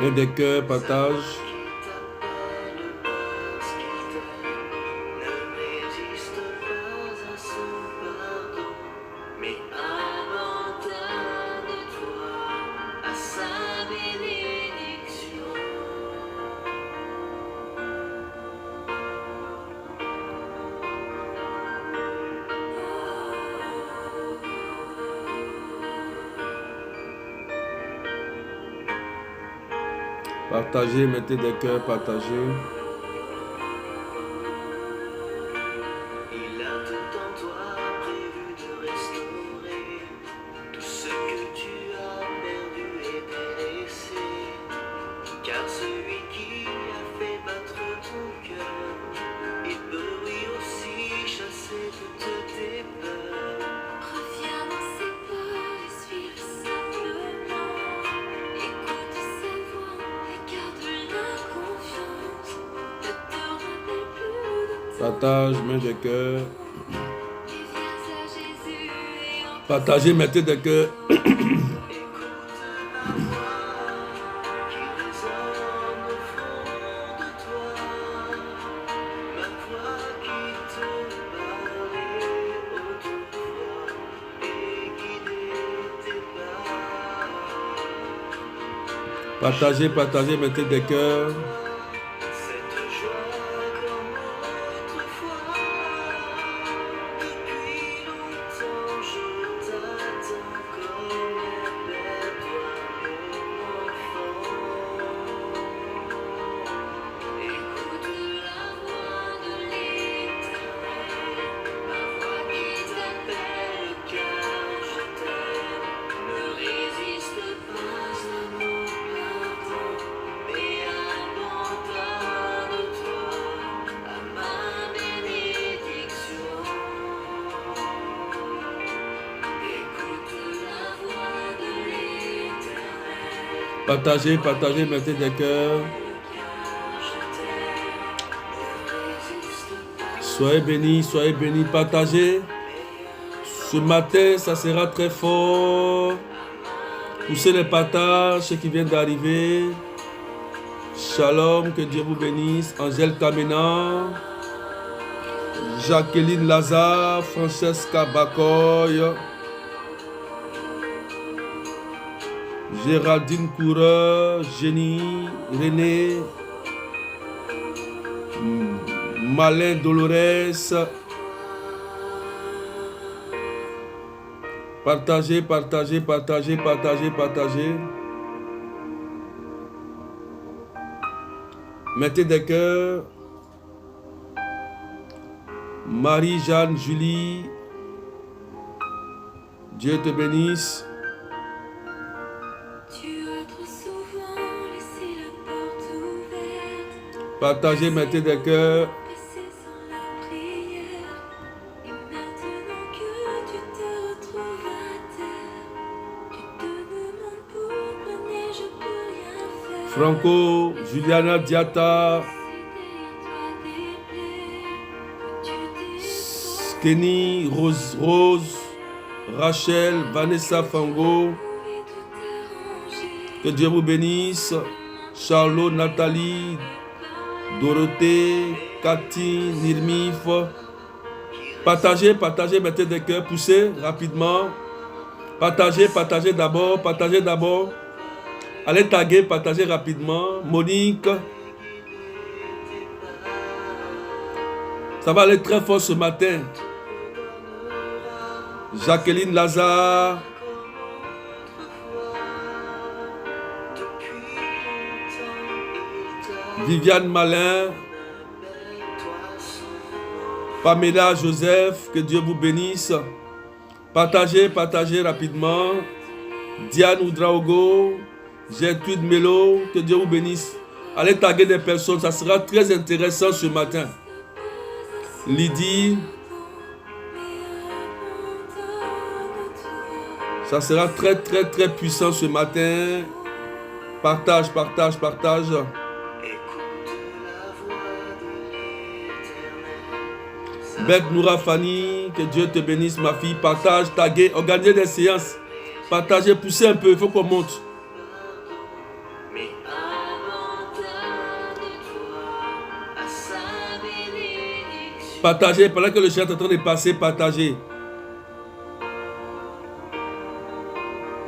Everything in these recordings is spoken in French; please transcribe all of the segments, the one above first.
Main des cœurs, partage. Partagez, mettez des cœurs, partagez. Il a tout en toi prévu de restaurer tout ce que tu as perdu et délaissé. Car celui qui a fait battre ton cœur, il peut lui aussi chasser toutes tes peurs. Reviens dans ses pas et suis-le simplement. Écoute sa voix et garde la confiance. Ne te rappelle plus de ton Partage, main des cœurs. et viens à Jésus et en Partagez, mettez des cœurs. Écoute la voix qui résonne au fond de toi, ma voix qui te parlait autrefois et guidait tes pas. Partagez, partagez, mettez des cœurs. Cette joie comme autrefois, depuis longtemps je t'attends comme répète-toi mon enfant. écoute la voix de l'Éternel, ma voix qui t'appelle, car je t'aime. Ne résiste pas à mon pardon, mais abandonne-toi à ma bénédiction. Écoute la voix de l'Éternel, Partagez, partagez, mettez des cœurs. car je t'aime. Ne résiste pas. Soyez bénis, partagez. Ce matin, ça sera très fort. Poussez les partages, ceux qui viennent d'arriver. Shalom, que Dieu vous bénisse. Angèle Kamena, Jacqueline Lazare, Francesca Bakoy, Géraldine Coureur, Jenny, René, Malin Dolores. Partagez, partagez, partagez, partagez, partagez. Mettez des cœurs. Marie-Jeanne, Julie. Dieu te bénisse. Tu as trop souvent laissé la porte ouverte, Partagez, mettez des cœurs. passé sans la prière. Et maintenant que tu te retrouves à terre, tu te demandes pourquoi n'ai-je plus rien fait. Franco, Juliana Diata, C'est derrière toi des plaies, que tu t'es Kenny, Rose, Rachel, Vanessa Fango. trouvé tout arrangé. Que Dieu vous bénisse. Charlot, Nathalie, Dorothée, Cathy, Nirmif. Partagez, partagez, mettez des cœurs, poussez rapidement. Partagez, partagez d'abord, partagez d'abord. Allez taguer, partagez rapidement. Monique. Ça va aller très fort ce matin. Jacqueline Lazare. Viviane Malin. Pamela Joseph, que Dieu vous bénisse. Partagez, partagez rapidement. Diane Oudraogo, Gertrude Melo, que Dieu vous bénisse. Allez taguer des personnes, ça sera très intéressant ce matin. Lydie, ça sera très très très puissant ce matin. Partage, partage, partage. Beth Noura Fanny, que Dieu te bénisse ma fille. Partage, taguez, organisez des séances. Partagez, poussez un peu, il faut qu'on monte. Mais Partagez, pendant que le chien est en train de passer, partagez.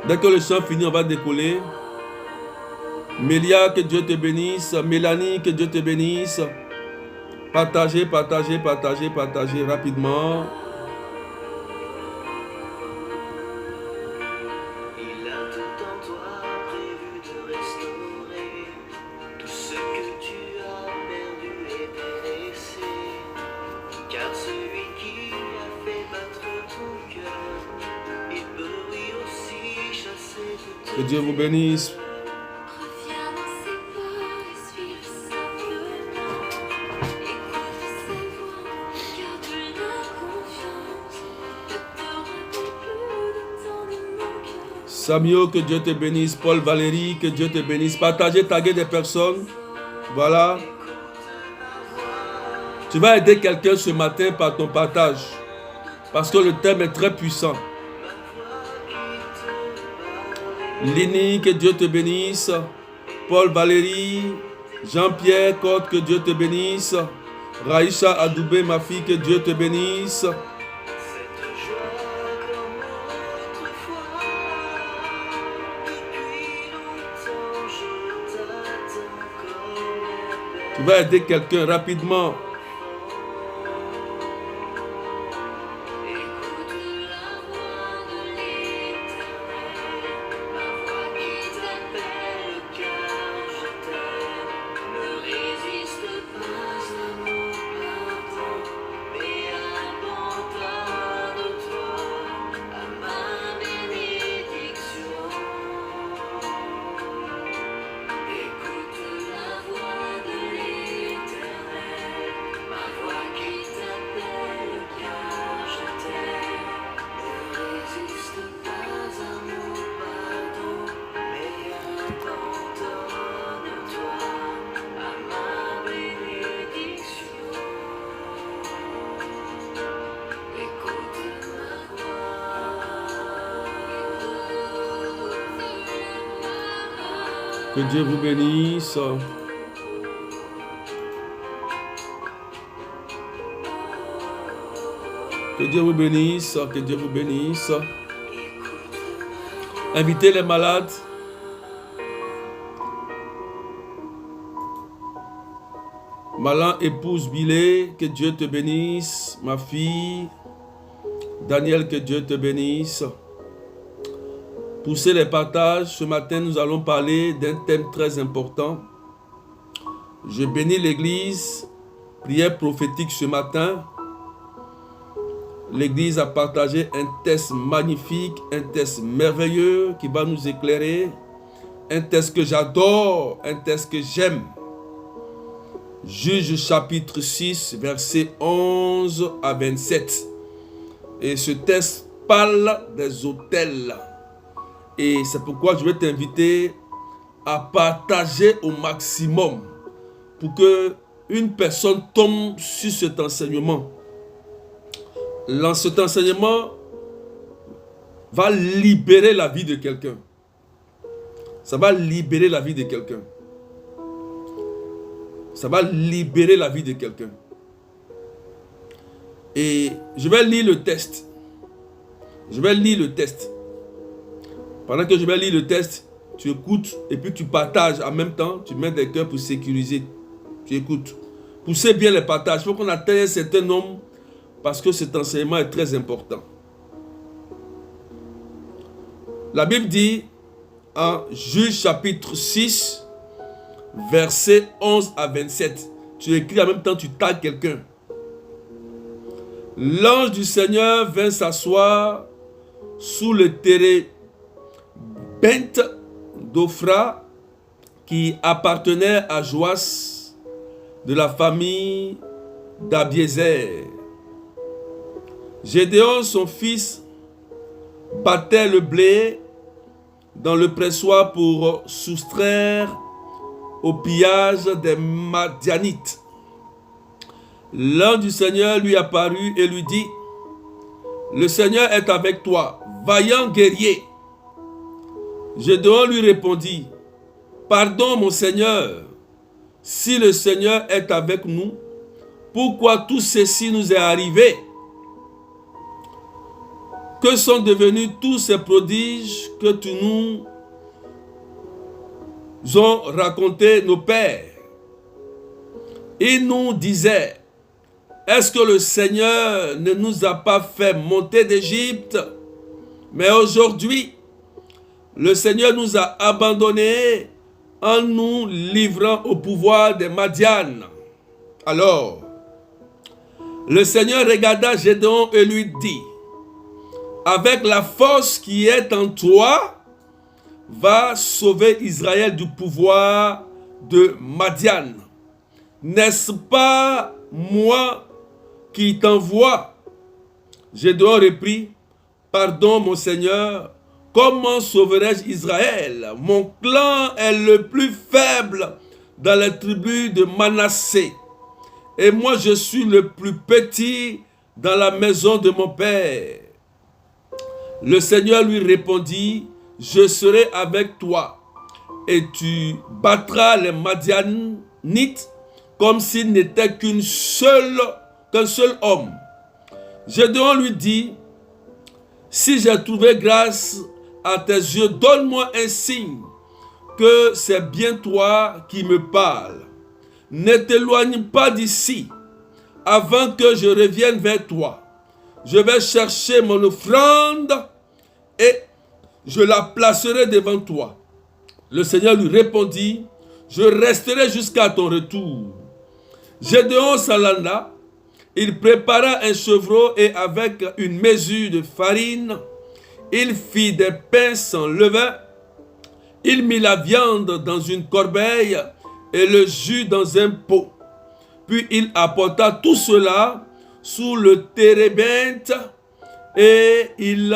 Dès que le chant finit, on va décoller. Mélia, que Dieu te bénisse. Mélanie, que Dieu te bénisse. Partagez, partagez, partagez, partagez rapidement. Il a tout en toi prévu de restaurer tout ce que tu as perdu et délaissé. Car celui qui a fait battre ton cœur, il peut lui aussi chasser toutes Que Dieu vous bénisse. Reviens dans ses pas et suis simplement. Écoute sa voix, garde la confiance. Ne te rappelle plus de temps de mon cœur. Samuel, que Dieu te bénisse. Paul, Valérie, que Dieu te bénisse. Partagez, taguez des personnes. Voilà. Tu vas aider quelqu'un ce matin par ton partage. Parce que le thème est très puissant. Lini, que Dieu te bénisse. Paul, Valérie, Jean-Pierre, Côte, que Dieu te bénisse. Raïcha Adoubé, ma fille, que Dieu te bénisse. cette joie comme autrefois. Depuis longtemps je t'attends comme Tu vas aider quelqu'un rapidement. Écoute la voix de l'Éternel, ma voix qui t'appelle, car je t'aime. Ne résiste pas à mon pardon, mais abandonne-toi à ma bénédiction. Écoute la voix de l'Éternel, ma voix qui t'appelle, car je t'aime. Ne résiste pas à mon pardon, mais abandonne-toi à ma bénédiction. Écoute ma voix. Que Dieu vous bénisse. Que Dieu vous bénisse. Que Dieu vous bénisse. Invitez les malades. Malin épouse Billet, que Dieu te bénisse. Ma fille. Daniel, que Dieu te bénisse. Poussez les partages. Ce matin, nous allons parler d'un thème très important. Je bénis l'Église. Prière prophétique ce matin. L'Église a partagé un test magnifique, un test merveilleux qui va nous éclairer. Un test que j'adore, un test que j'aime. Juge chapitre 6, versets 11 à 27. Et ce test parle des autels. Et c'est pourquoi je vais t'inviter à partager au maximum pour que une personne tombe sur cet enseignement. Cet enseignement va libérer la vie de quelqu'un. Ça va libérer la vie de quelqu'un. Ça va libérer la vie de quelqu'un. Et je vais lire le test. Je vais lire le test. Pendant que je vais lire le test, tu écoutes et puis tu partages en même temps. Tu mets des cœurs pour sécuriser. Tu écoutes. Poussez bien les partages. Il faut qu'on atteigne un certain nombre parce que cet enseignement est très important. La Bible dit en Juge chapitre 6, versets 11 à 27. Tu écris en même temps, tu tagues quelqu'un. L'ange du Seigneur vint s'asseoir sous le térébinthe d'Ophra qui appartenait à Joas de la famille d'Abiézer. Gédéon, son fils, battait le blé dans le pressoir pour soustraire au pillage des Madianites. L'ange du Seigneur lui apparut et lui dit: le Seigneur est avec toi, vaillant guerrier. Gédéon lui répondit: pardon mon Seigneur, si le Seigneur est avec nous, pourquoi tout ceci nous est arrivé? Que sont devenus tous ces prodiges que tu nous ont racontés nos pères? Ils nous disaient, est-ce que le Seigneur ne nous a pas fait monter d'Égypte? Mais aujourd'hui, le Seigneur nous a abandonnés en nous livrant au pouvoir des Madianes. Alors, le Seigneur regarda Gédéon et lui dit, avec la force qui est en toi, va sauver Israël du pouvoir de Madian. N'est-ce pas moi qui t'envoie? Gédéon reprit, pardon mon Seigneur, comment sauverai-je Israël? Mon clan est le plus faible dans les tribus de Manassé. Et moi je suis le plus petit dans la maison de mon père. Le Seigneur lui répondit, je serai avec toi et tu battras les Madianites comme s'il n'était qu'un seul homme. Gédéon lui dit, si j'ai trouvé grâce à tes yeux, donne-moi un signe que c'est bien toi qui me parles. Ne t'éloigne pas d'ici avant que je revienne vers toi. Je vais chercher mon offrande et je la placerai devant toi. Le Seigneur lui répondit, je resterai jusqu'à ton retour. Gédéon s'en alla, il prépara un chevreau et avec une mesure de farine, il fit des pains sans levain, il mit la viande dans une corbeille et le jus dans un pot. Puis il apporta tout cela sous le térébinthe et lui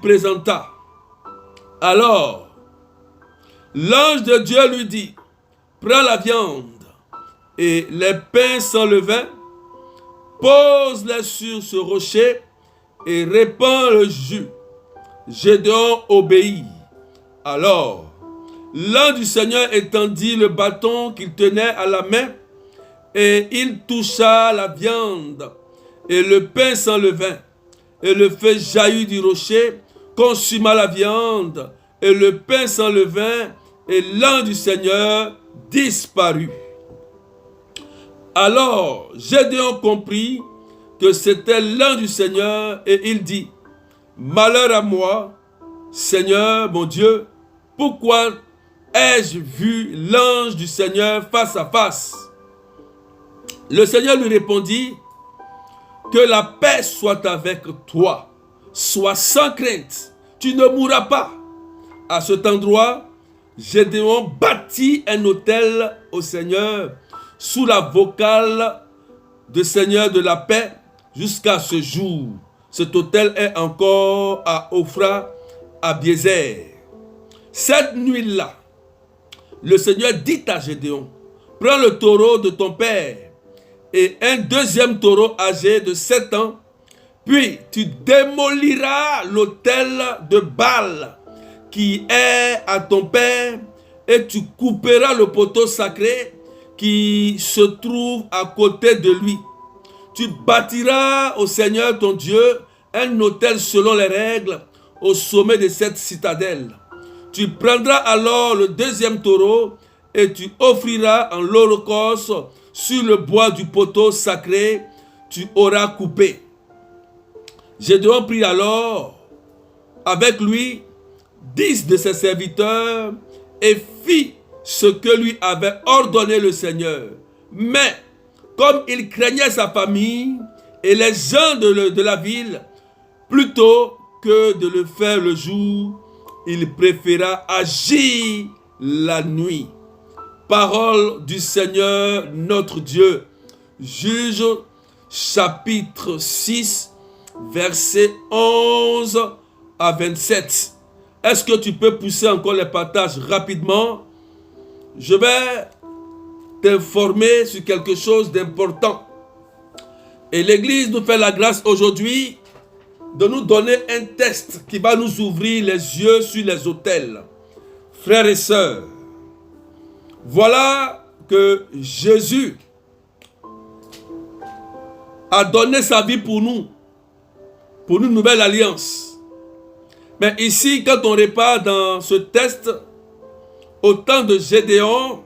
présenta. Alors, l'ange de Dieu lui dit, prends la viande et les pains sans levain, pose-les sur ce rocher et répands le jus. Gédéon obéit. Alors, l'ange du Seigneur étendit le bâton qu'il tenait à la main et il toucha la viande et le pain sans levain. Et le feu jaillit du rocher, consuma la viande et le pain sans levain, et l'ange du Seigneur disparut. Alors Gédéon comprit que c'était l'ange du Seigneur et il dit, malheur à moi, Seigneur mon Dieu, pourquoi ai-je vu l'ange du Seigneur face à face? Le Seigneur lui répondit, que la paix soit avec toi, sois sans crainte, tu ne mourras pas. À cet endroit, Gédéon bâtit un autel au Seigneur sous la vocale de Seigneur de la paix jusqu'à ce jour. Cet autel est encore à Ophra, à Biézer. Cette nuit-là, le Seigneur dit à Gédéon, prends le taureau de ton père et un deuxième taureau âgé de 7 ans, puis tu démoliras l'autel de Baal qui est à ton père et tu couperas le poteau sacré qui se trouve à côté de lui. Tu bâtiras au Seigneur ton Dieu un autel selon les règles au sommet de cette citadelle. Tu prendras alors le deuxième taureau et tu offriras en holocauste sur le bois du poteau sacré, tu auras coupé. Gédéon prit alors avec lui 10 de ses serviteurs et fit ce que lui avait ordonné le Seigneur. Mais comme il craignait sa famille et les gens de la ville, plutôt que de le faire le jour, il préféra agir la nuit. Parole du Seigneur notre Dieu. Juge chapitre 6, versets 11 à 27. Est-ce que tu peux pousser encore les partages rapidement? Je vais t'informer sur quelque chose d'important. Et l'Église nous fait la grâce aujourd'hui de nous donner un texte qui va nous ouvrir les yeux sur les autels. Frères et sœurs, voilà que Jésus a donné sa vie pour une nouvelle alliance. Mais ici, quand on repart dans ce texte, au temps de Gédéon,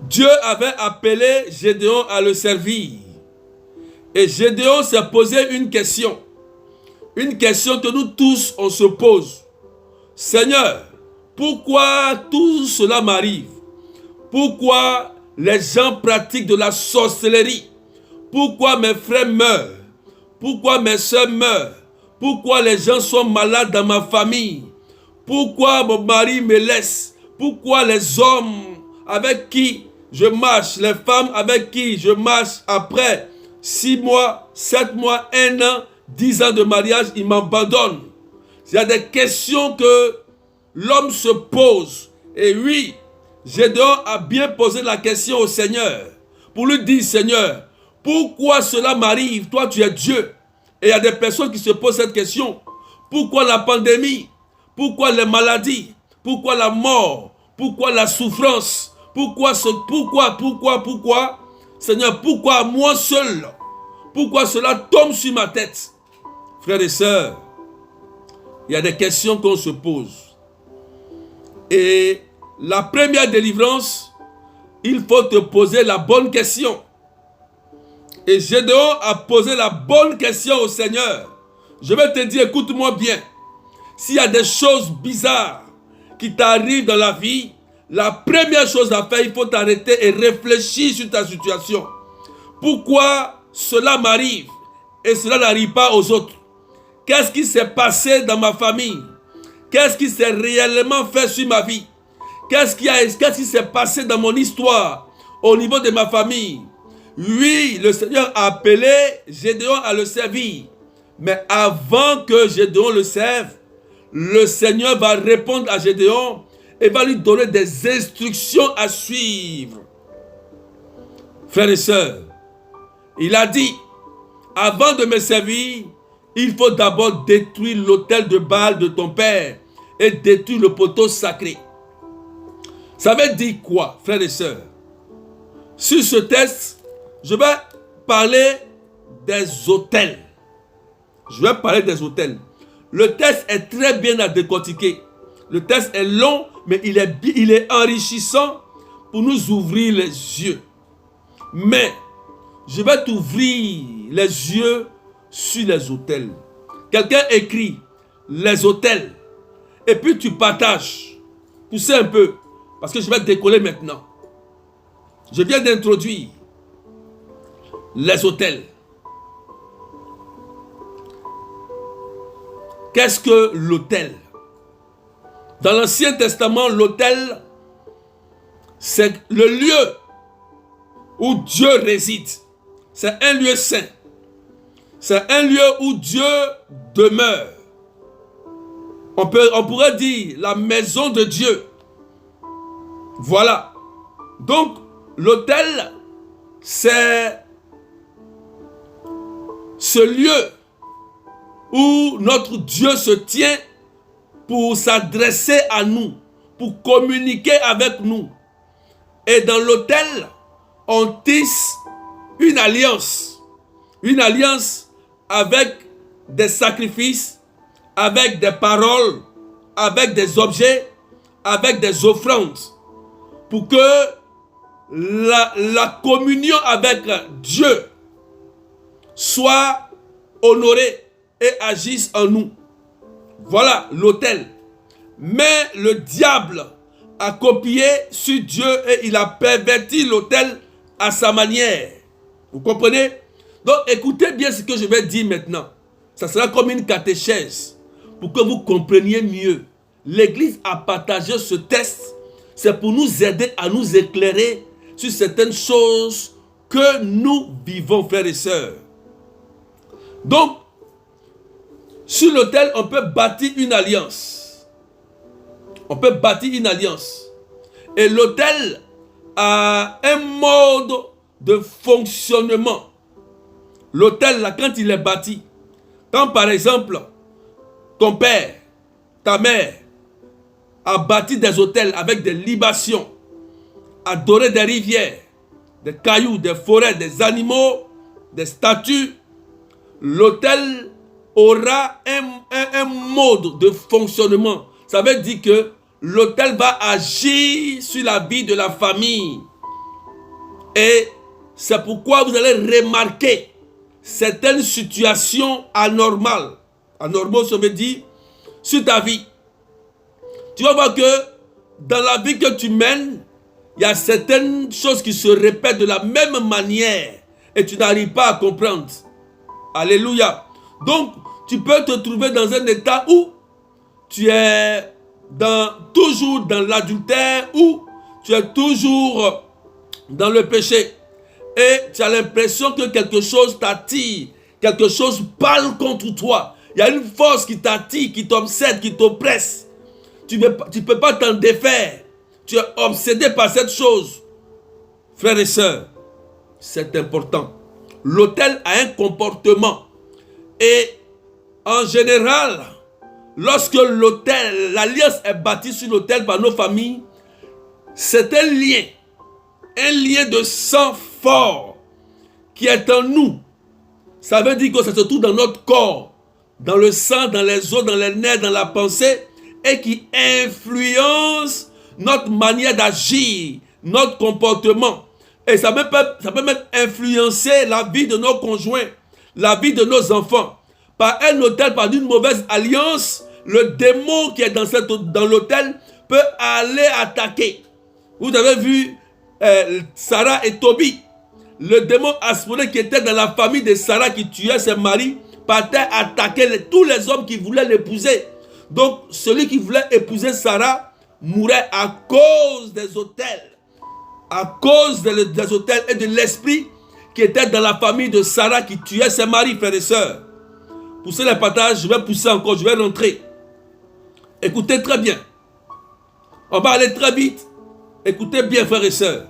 Dieu avait appelé Gédéon à le servir. Et Gédéon s'est posé une question. Une question que nous tous, on se pose. Seigneur, pourquoi tout cela m'arrive? Pourquoi les gens pratiquent de la sorcellerie? Pourquoi mes frères meurent? Pourquoi mes soeurs meurent? Pourquoi les gens sont malades dans ma famille? Pourquoi mon mari me laisse? Pourquoi les hommes avec qui je marche, les femmes avec qui je marche après 6 mois, 7 mois, 1 an, 10 ans de mariage, ils m'abandonnent? Il y a des questions que l'homme se pose. Et oui, Gédéon a bien posé la question au Seigneur pour lui dire, Seigneur, pourquoi cela m'arrive? Toi, tu es Dieu. Et il y a des personnes qui se posent cette question. Pourquoi la pandémie? Pourquoi les maladies? Pourquoi la mort? Pourquoi la souffrance? Pourquoi? Seigneur, pourquoi moi seul? Pourquoi cela tombe sur ma tête? Frères et sœurs, il y a des questions qu'on se pose. Et la première délivrance, il faut te poser la bonne question. Et Gédéon a posé la bonne question au Seigneur. Je vais te dire, écoute-moi bien. S'il y a des choses bizarres qui t'arrivent dans la vie, la première chose à faire, il faut t'arrêter et réfléchir sur ta situation. Pourquoi cela m'arrive et cela n'arrive pas aux autres? Qu'est-ce qui s'est passé dans ma famille? Qu'est-ce qui s'est réellement fait sur ma vie? Qu'est-ce qui s'est passé dans mon histoire au niveau de ma famille? Oui, le Seigneur a appelé Gédéon à le servir. Mais avant que Gédéon le serve, le Seigneur va répondre à Gédéon et va lui donner des instructions à suivre. Frères et sœurs, il a dit, avant de me servir, il faut d'abord détruire l'autel de Baal de ton père et détruire le poteau sacré. Ça veut dire quoi, frères et sœurs? Sur ce texte, je vais parler des autels. Je vais parler des autels. Le texte est très bien à décortiquer. Le texte est long, mais il est enrichissant pour nous ouvrir les yeux. Mais je vais t'ouvrir les yeux sur les autels. Quelqu'un écrit les autels et puis tu partages. Poussez un peu parce que je vais décoller maintenant. Je viens d'introduire les autels. Qu'est-ce que l'autel? Dans l'Ancien Testament, l'autel, c'est le lieu où Dieu réside. C'est un lieu saint. C'est un lieu où Dieu demeure. On pourrait dire la maison de Dieu. Voilà. Donc, l'autel, c'est ce lieu où notre Dieu se tient pour s'adresser à nous, pour communiquer avec nous. Et dans l'autel, on tisse une alliance avec des sacrifices, avec des paroles, avec des objets, avec des offrandes, pour que la communion avec Dieu soit honorée et agisse en nous. Voilà l'autel. Mais le diable a copié sur Dieu et il a perverti l'autel à sa manière. Vous comprenez? Donc écoutez bien ce que je vais dire maintenant. Ça sera comme une catéchèse pour que vous compreniez mieux. L'Église a partagé ce texte. C'est pour nous aider à nous éclairer sur certaines choses que nous vivons, frères et sœurs. Donc, sur l'autel, on peut bâtir une alliance. On peut bâtir une alliance. Et l'autel a un mode de fonctionnement. L'autel, là, quand il est bâti, quand par exemple, ton père, ta mère, a bâti des autels avec des libations, adoré des rivières, des cailloux, des forêts, des animaux, des statuts, l'autel aura un mode de fonctionnement. Ça veut dire que l'autel va agir sur la vie de la famille. Et c'est pourquoi vous allez remarquer certaines situations anormales. Anormales, ça veut dire sur ta vie. Tu vas voir que dans la vie que tu mènes, il y a certaines choses qui se répètent de la même manière et tu n'arrives pas à comprendre. Alléluia. Donc, tu peux te trouver dans un état où tu es toujours dans l'adultère, où tu es toujours dans le péché. Et tu as l'impression que quelque chose t'attire, quelque chose parle contre toi. Il y a une force qui t'attire, qui t'obsède, qui t'oppresse. Tu ne peux pas t'en défaire. Tu es obsédé par cette chose. Frères et sœurs, c'est important. L'autel a un comportement. Et en général, lorsque l'autel, l'alliance est bâtie sur l'autel par nos familles, c'est un lien de sang fort qui est en nous. Ça veut dire que ça se trouve dans notre corps, dans le sang, dans les os, dans les nerfs, dans la pensée, et qui influence notre manière d'agir, notre comportement. Et ça peut même influencer la vie de nos conjoints, la vie de nos enfants. Par un autel, par une mauvaise alliance, le démon qui est dans l'autel peut aller attaquer. Vous avez vu Sarah et Tobie. Le démon Asmodée qui était dans la famille de Sarah qui tuait ses maris partait attaquer tous les hommes qui voulaient l'épouser. Donc celui qui voulait épouser Sarah mourait à cause des autels. À cause des autels et de l'esprit qui était dans la famille de Sarah qui tuait ses maris, frères et sœurs. Poussez les partages, je vais pousser encore, je vais rentrer. Écoutez très bien. On va aller très vite. Écoutez bien, frères et sœurs.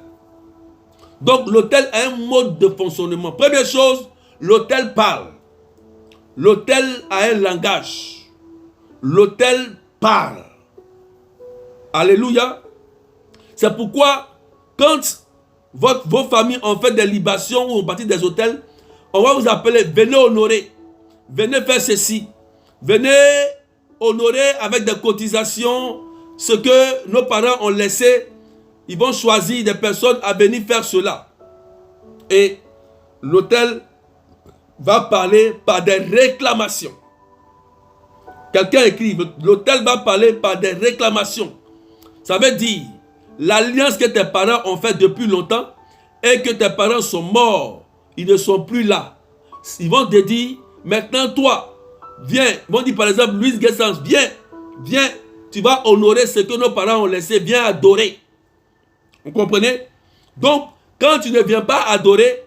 Donc, l'autel a un mode de fonctionnement. Première chose, l'autel parle. L'autel a un langage. L'autel parle. Alléluia. C'est pourquoi, quand vos familles ont fait des libations ou ont bâti des autels, on va vous appeler, venez honorer. Venez faire ceci. Venez honorer avec des cotisations ce que nos parents ont laissé. Ils vont choisir des personnes à venir faire cela. Et l'autel va parler par des réclamations. Quelqu'un écrit, l'autel va parler par des réclamations. Ça veut dire, l'alliance que tes parents ont faite depuis longtemps et que tes parents sont morts, ils ne sont plus là. Ils vont te dire, maintenant toi, viens. Ils vont dire par exemple, Louise Guessens, viens, tu vas honorer ce que nos parents ont laissé, viens adorer. Vous comprenez? Donc, quand tu ne viens pas adorer,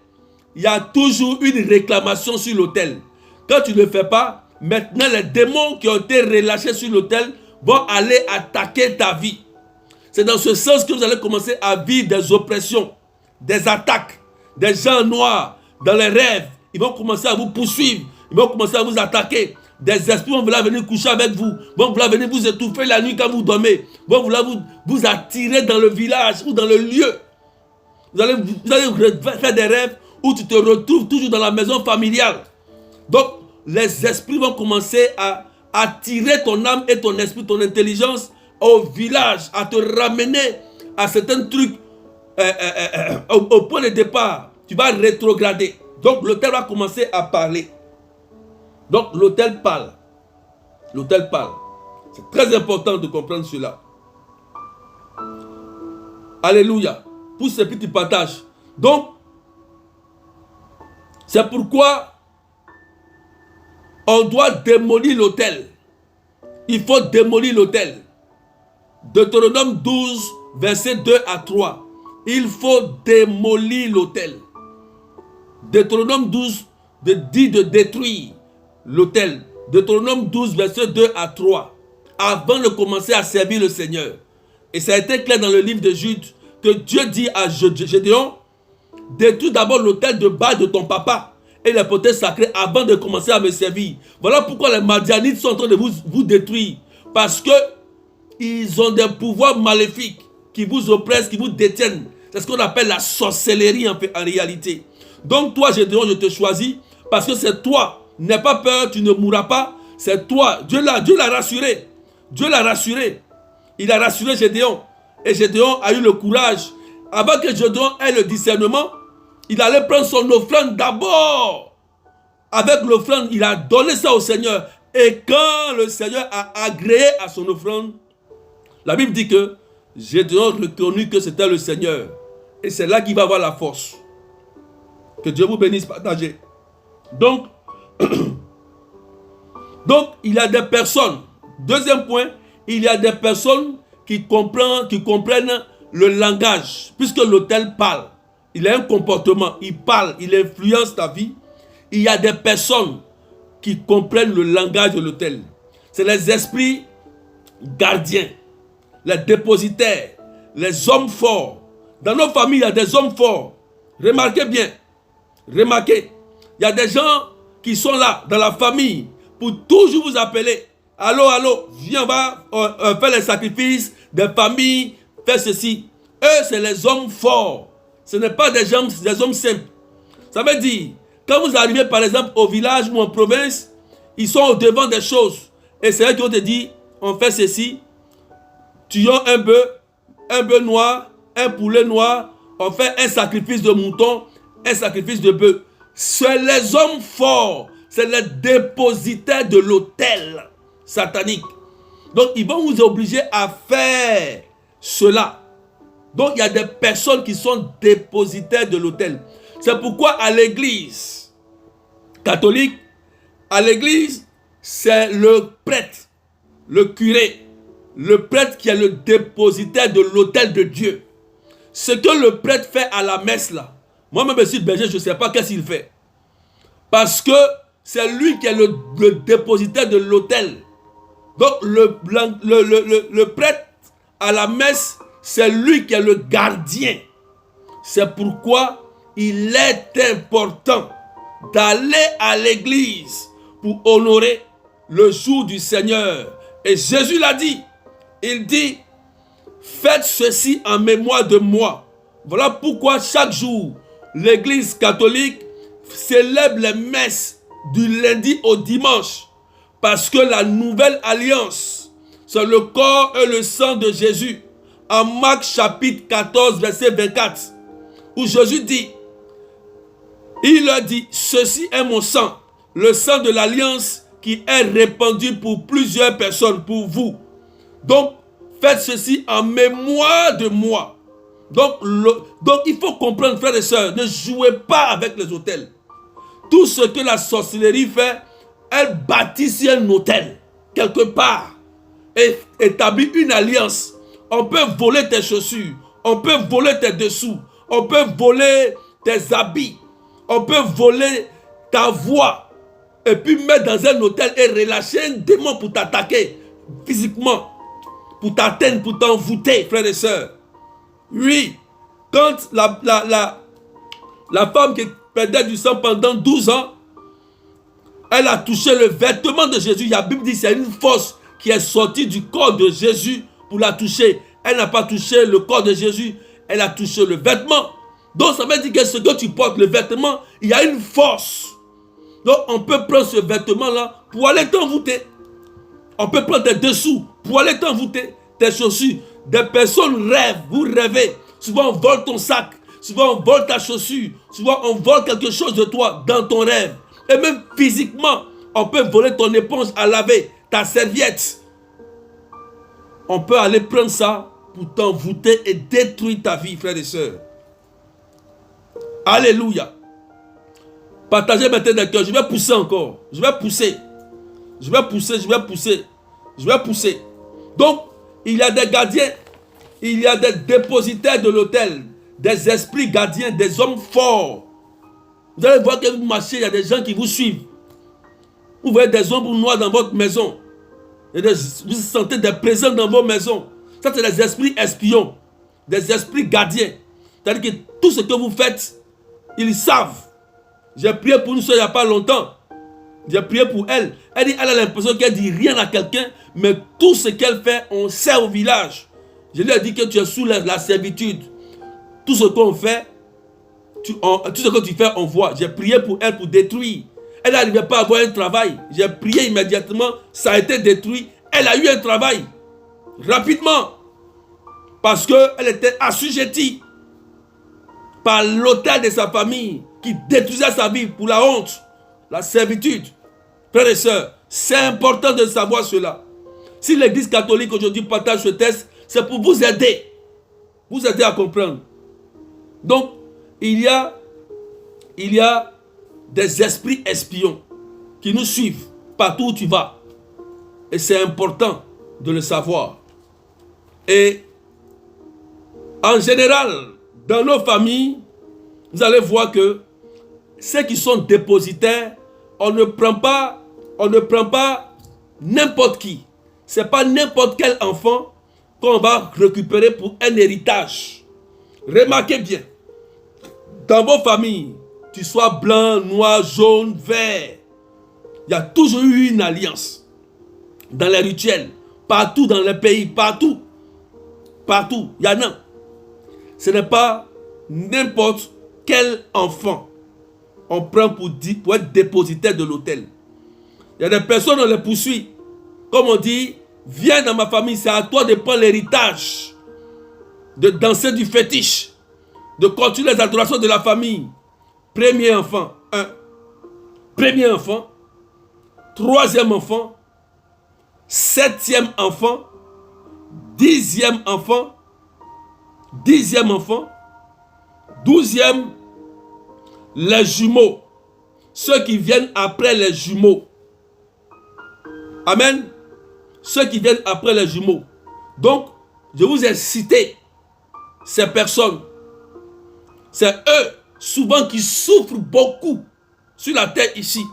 il y a toujours une réclamation sur l'autel. Quand tu ne le fais pas, maintenant les démons qui ont été relâchés sur l'autel vont aller attaquer ta vie. C'est dans ce sens que vous allez commencer à vivre des oppressions, des attaques, des gens noirs dans les rêves. Ils vont commencer à vous poursuivre, ils vont commencer à vous attaquer. Des esprits vont vouloir venir coucher avec vous, vont vouloir venir vous étouffer la nuit quand vous dormez, vont vouloir vous attirer dans le village ou dans le lieu. Vous allez faire des rêves où tu te retrouves toujours dans la maison familiale. Donc, les esprits vont commencer à attirer ton âme et ton esprit, ton intelligence au village, à te ramener à certains trucs au point de départ. Tu vas rétrograder. Donc, l'autel va commencer à parler. Donc, l'autel parle. L'autel parle. C'est très important de comprendre cela. Alléluia. Pour ces petits partages. Donc, c'est pourquoi on doit démolir l'autel. Il faut démolir l'autel. Deutéronome 12, versets 2 à 3. Il faut démolir l'autel. Deutéronome 12 dit de détruire l'autel. Deutéronome 12, versets 2 à 3. Avant de commencer à servir le Seigneur. Et ça a été clair dans le livre de Jude que Dieu dit à Gédéon, détruis d'abord l'autel de Baal de ton papa et les poteries sacrées avant de commencer à me servir. Voilà pourquoi les Madianites sont en train de vous détruire. Parce que ils ont des pouvoirs maléfiques qui vous oppressent, qui vous détiennent. C'est ce qu'on appelle la sorcellerie en réalité. Donc toi, Gédéon, je te choisis parce que c'est toi. N'aie pas peur, tu ne mourras pas. C'est toi. Dieu l'a rassuré. Dieu l'a rassuré. Il a rassuré Gédéon. Et Gédéon a eu le courage. Avant que Gédéon ait le discernement, il allait prendre son offrande d'abord. Avec l'offrande, il a donné ça au Seigneur. Et quand le Seigneur a agréé à son offrande, la Bible dit que Gédéon reconnut que c'était le Seigneur. Et c'est là qu'il va avoir la force. Que Dieu vous bénisse, partagez. Donc, il y a des personnes. Deuxième point, il y a des personnes qui comprennent le langage. Puisque l'autel parle. Il a un comportement, il parle, il influence ta vie. Il y a des personnes qui comprennent le langage de l'autel. C'est les esprits gardiens, les dépositaires, les hommes forts. Dans nos familles, il y a des hommes forts. Remarquez bien. Remarquez. Il y a des gens qui sont là dans la famille pour toujours vous appeler. Allô, allô, viens, on va faire les sacrifices des familles, faire ceci. Eux, c'est les hommes forts. Ce n'est pas des hommes simples. Ça veut dire, quand vous arrivez par exemple au village ou en province, ils sont au devant des choses. Et c'est eux qui vont te dire, on fait ceci. Tuons un bœuf noir, un poulet noir. On fait un sacrifice de mouton, un sacrifice de bœuf. C'est les hommes forts. C'est les dépositaires de l'autel satanique. Donc, ils vont vous obliger à faire cela. Donc, il y a des personnes qui sont dépositaires de l'autel. C'est pourquoi à l'église catholique, à l'église, c'est le prêtre, le curé, le prêtre qui est le dépositaire de l'autel de Dieu. Ce que le prêtre fait à la messe là, moi-même je suis berger, je ne sais pas qu'est-ce qu'il fait. Parce que c'est lui qui est le dépositaire de l'autel. Donc le prêtre à la messe, c'est lui qui est le gardien. C'est pourquoi il est important d'aller à l'église pour honorer le jour du Seigneur. Et Jésus l'a dit. Il dit, faites ceci en mémoire de moi. Voilà pourquoi chaque jour, l'église catholique célèbre les messes du lundi au dimanche. Parce que la nouvelle alliance, c'est le corps et le sang de Jésus. En Marc chapitre 14, verset 24, où Jésus dit, il leur dit, ceci est mon sang, le sang de l'alliance qui est répandu pour plusieurs personnes, pour vous. Donc, faites ceci en mémoire de moi. Donc il faut comprendre, frères et sœurs, ne jouez pas avec les autels. Tout ce que la sorcellerie fait, elle bâtit un autel, quelque part, et établit une alliance. On peut voler tes chaussures, on peut voler tes dessous, on peut voler tes habits, on peut voler ta voix, et puis mettre dans un hôtel et relâcher un démon pour t'attaquer physiquement, pour t'atteindre, pour t'envoûter, frères et sœurs. Oui, quand la femme qui perdait du sang pendant 12 ans, elle a touché le vêtement de Jésus. La Bible dit que c'est une force qui est sortie du corps de Jésus pour la toucher. Elle n'a pas touché le corps de Jésus, elle a touché le vêtement. Donc ça veut dire que ce que tu portes, le vêtement, il y a une force. Donc on peut prendre ce vêtement-là pour aller t'envoûter. On peut prendre tes dessous pour aller t'envoûter, tes chaussures. Des personnes rêvent, vous rêvez. Souvent on vole ton sac, souvent on vole ta chaussure, souvent on vole quelque chose de toi dans ton rêve. Et même physiquement, on peut voler ton éponge à laver, ta serviette. On peut aller prendre ça pour t'envoûter et détruire ta vie, frères et sœurs. Alléluia. Partagez maintenant des cœurs. Je vais pousser encore. Je vais pousser. Je vais pousser, je vais pousser. Je vais pousser. Donc, il y a des gardiens. Il y a des dépositaires de l'autel. Des esprits gardiens, des hommes forts. Vous allez voir que vous marchez, il y a des gens qui vous suivent. Vous voyez des ombres noires dans votre maison. Vous sentez des présences dans vos maisons. Ça, c'est des esprits espions. Des esprits gardiens. C'est-à-dire que tout ce que vous faites, ils savent. J'ai prié pour une soeur il n'y a pas longtemps. J'ai prié pour elle. Elle dit, elle a l'impression qu'elle dit rien à quelqu'un, mais tout ce qu'elle fait, on sait au village. Je lui ai dit que tu es sous la servitude. Tout ce qu'on fait, tout ce que tu fais, on voit. J'ai prié pour elle pour détruire. Elle n'arrivait pas à avoir un travail. J'ai prié immédiatement, ça a été détruit. Elle a eu un travail. Rapidement. Parce qu'elle était assujettie par l'autel de sa famille qui détruisait sa vie pour la honte, la servitude. Frères et sœurs, c'est important de savoir cela. Si l'Église catholique aujourd'hui partage ce texte, c'est pour vous aider à comprendre. Donc, il y a des esprits espions qui nous suivent partout où tu vas. Et c'est important de le savoir. Et en général, dans nos familles, vous allez voir que ceux qui sont dépositaires, on ne prend pas n'importe qui. Ce n'est pas n'importe quel enfant qu'on va récupérer pour un héritage. Remarquez bien, dans vos familles, tu sois blanc, noir, jaune, vert, il y a toujours eu une alliance. Dans les rituels, partout dans le pays, partout, il y en a. Ce n'est pas n'importe quel enfant on prend pour être dépositaire de l'autel. Il y a des personnes, on les poursuit. Comme on dit, viens dans ma famille, c'est à toi de prendre l'héritage, de danser du fétiche, de continuer les adorations de la famille. Premier enfant, 1. Premier enfant. Troisième enfant. 7e enfant. 10e enfant. 10e enfant. 12e, les jumeaux. Ceux qui viennent après les jumeaux. Amen. Ceux qui viennent après les jumeaux. Donc, je vous ai cité ces personnes. C'est eux, souvent, qui souffrent beaucoup sur la terre ici.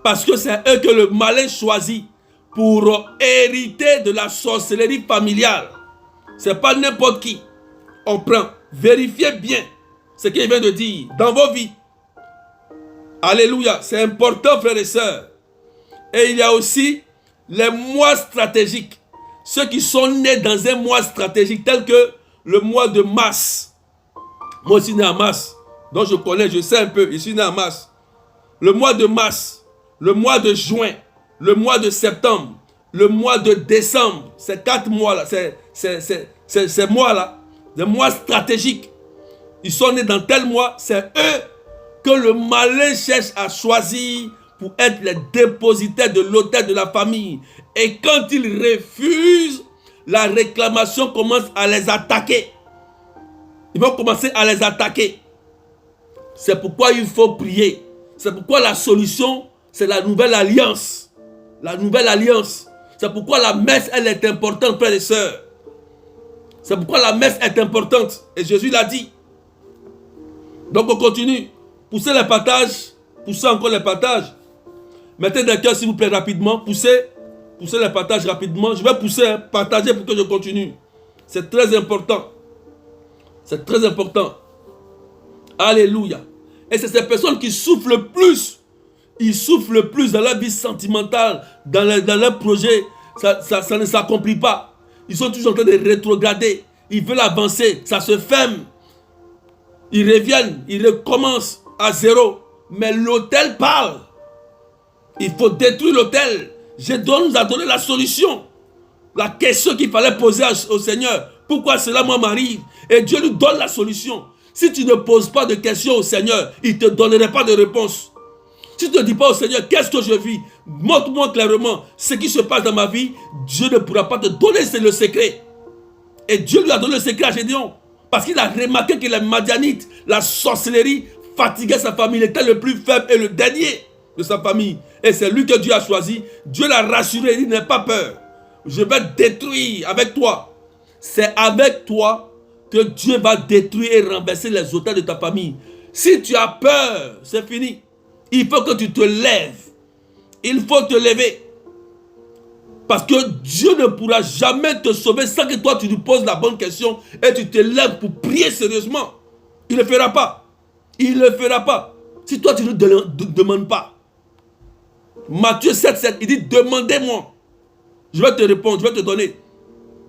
Parce que c'est eux que le malin choisit pour hériter de la sorcellerie familiale. Ce n'est pas n'importe qui. On prend. Vérifiez bien ce qu'il vient de dire dans vos vies. Alléluia. C'est important, frères et sœurs. Et il y a aussi les mois stratégiques. Ceux qui sont nés dans un mois stratégique tel que le mois de mars. Moi aussi né en mars. Donc je connais, je sais un peu. Je suis né en mars. Le mois de mars. Le mois de juin. Le mois de septembre. Le mois de décembre. Ces 4 mois-là. Ces mois-là. Des mois stratégiques. Ils sont nés dans tel mois. C'est eux que le malin cherche à choisir pour être les dépositaires de l'autel de la famille. Et quand ils refusent, la réclamation commence à les attaquer. Ils vont commencer à les attaquer. C'est pourquoi il faut prier. C'est pourquoi la solution, c'est la nouvelle alliance. La nouvelle alliance. C'est pourquoi la messe, elle est importante, frères et sœurs. C'est pourquoi la messe est importante. Et Jésus l'a dit. Donc on continue. Poussez les partages. Poussez encore les partages. Mettez des cœurs s'il vous plaît rapidement. Poussez les partages rapidement. Je vais pousser, partager pour que je continue. C'est très important. C'est très important. Alléluia. Et c'est ces personnes qui souffrent le plus. Ils souffrent le plus dans leur vie sentimentale, dans leur projet. Ça ne s'accomplit pas. Ils sont toujours en train de rétrograder. Ils veulent avancer. Ça se ferme. Ils reviennent. Ils recommencent à zéro. Mais l'autel parle. Il faut détruire l'autel. Dieu nous a donné la solution. La question qu'il fallait poser au Seigneur. Pourquoi cela moi m'arrive? Et Dieu nous donne la solution. Si tu ne poses pas de questions au Seigneur, il ne te donnerait pas de réponse. Si tu ne dis pas au Seigneur, qu'est-ce que je vis? Montre-moi clairement ce qui se passe dans ma vie. Dieu ne pourra pas te donner le secret. Et Dieu lui a donné le secret à Gédéon. Parce qu'il a remarqué que les Madianites, la sorcellerie, fatiguait sa famille. Il était le plus faible et le dernier de sa famille. Et c'est lui que Dieu a choisi. Dieu l'a rassuré. Il dit, n'aie pas peur. Je vais détruire avec toi. C'est avec toi que Dieu va détruire et renverser les autels de ta famille. Si tu as peur, c'est fini. Il faut que tu te lèves. Il faut te lever. Parce que Dieu ne pourra jamais te sauver sans que toi tu lui poses la bonne question et tu te lèves pour prier sérieusement. Il ne le fera pas. Il ne le fera pas. Si toi tu ne demandes pas. Matthieu 7,7, il dit demandez-moi. Je vais te répondre, je vais te donner.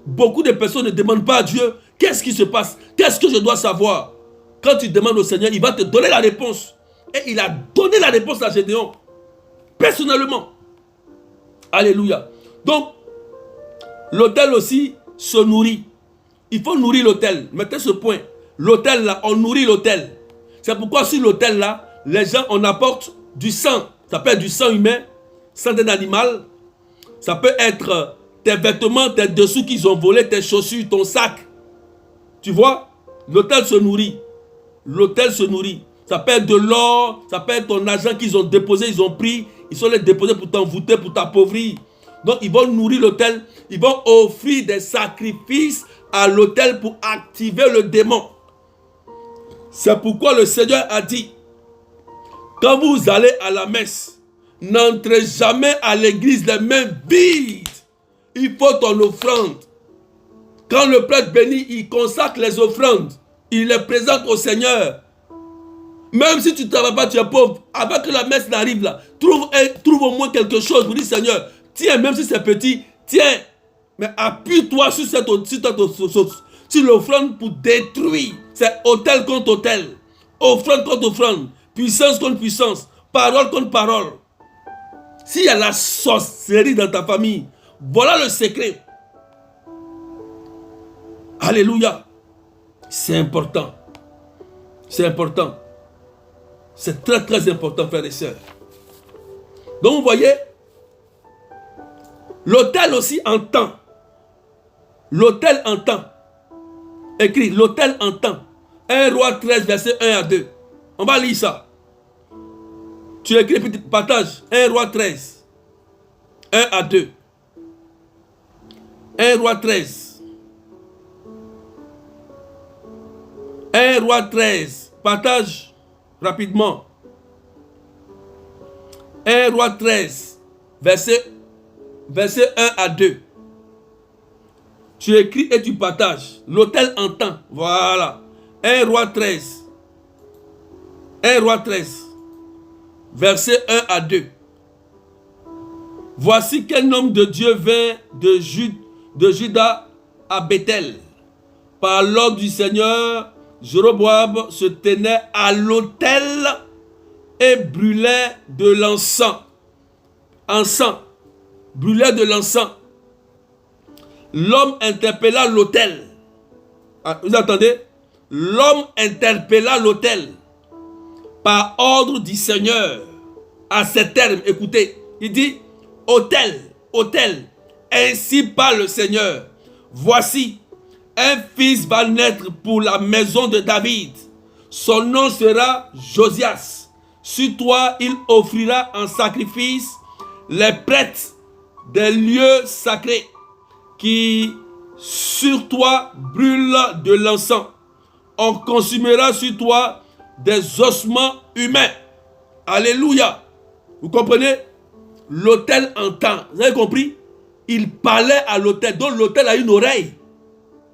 Beaucoup de personnes ne demandent pas à Dieu qu'est-ce qui se passe, qu'est-ce que je dois savoir. Quand tu demandes au Seigneur, il va te donner la réponse. Et il a donné la réponse à Gédéon. Personnellement. Alléluia. Donc, l'autel aussi se nourrit. Il faut nourrir l'autel. Mettez ce point. L'autel là, on nourrit l'autel. C'est pourquoi sur l'autel là, les gens, on apporte du sang. Ça peut être du sang humain, sang d'un animal. Ça peut être tes vêtements, tes dessous qu'ils ont volés, tes chaussures, ton sac. Tu vois, l'autel se nourrit. L'autel se nourrit. Ça peut être de l'or, ça peut être ton argent qu'ils ont déposé, ils ont pris. Ils sont les déposés pour t'envoûter, pour t'appauvrir. Donc ils vont nourrir l'autel. Ils vont offrir des sacrifices à l'autel pour activer le démon. C'est pourquoi le Seigneur a dit, quand vous allez à la messe, n'entrez jamais à l'église les mains vides. Il faut ton offrande. Quand le prêtre bénit, il consacre les offrandes. Il les présente au Seigneur. Même si tu ne travailles pas, tu es pauvre, avant que la messe n'arrive là, trouve au moins quelque chose pour dire Seigneur, tiens, même si c'est petit, tiens, mais appuie-toi sur l'offrande pour détruire. C'est autel contre autel, offrande contre offrande, puissance contre puissance, parole contre parole. S'il y a la sorcellerie dans ta famille, voilà le secret. Alléluia. C'est important. C'est important. C'est très très important, frères et sœurs. Donc vous voyez, l'autel aussi entend. L'autel entend. Écrit, l'autel entend. 1 Roi 13, verset 1 à 2. On va lire ça. Tu écris, petit partage. 1 Roi 13. 1 à 2. 1 Roi 13. 1 Roi 13. Partage rapidement. 1 Roi 13. Verset 1 à 2. Tu écris et tu partages. L'autel entend. Voilà. 1 Roi 13. 1 Roi 13. Verset 1 à 2. Voici qu'un homme de Dieu vint de Juda à Bethel. Par l'ordre du Seigneur, Jéroboam se tenait à l'autel et brûlait de l'encens. Brûlait de l'encens. L'homme interpella l'autel. Vous entendez? L'homme interpella l'autel par ordre du Seigneur. À ces termes, écoutez, il dit, autel, autel, ainsi parle le Seigneur. Voici, un fils va naître pour la maison de David. Son nom sera Josias. Sur toi, il offrira en sacrifice les prêtres des lieux sacrés qui sur toi brûlent de l'encens. On consumera sur toi des ossements humains. Alléluia. Vous comprenez? L'autel entend. Vous avez compris? Il parlait à l'autel. Donc l'autel a une oreille.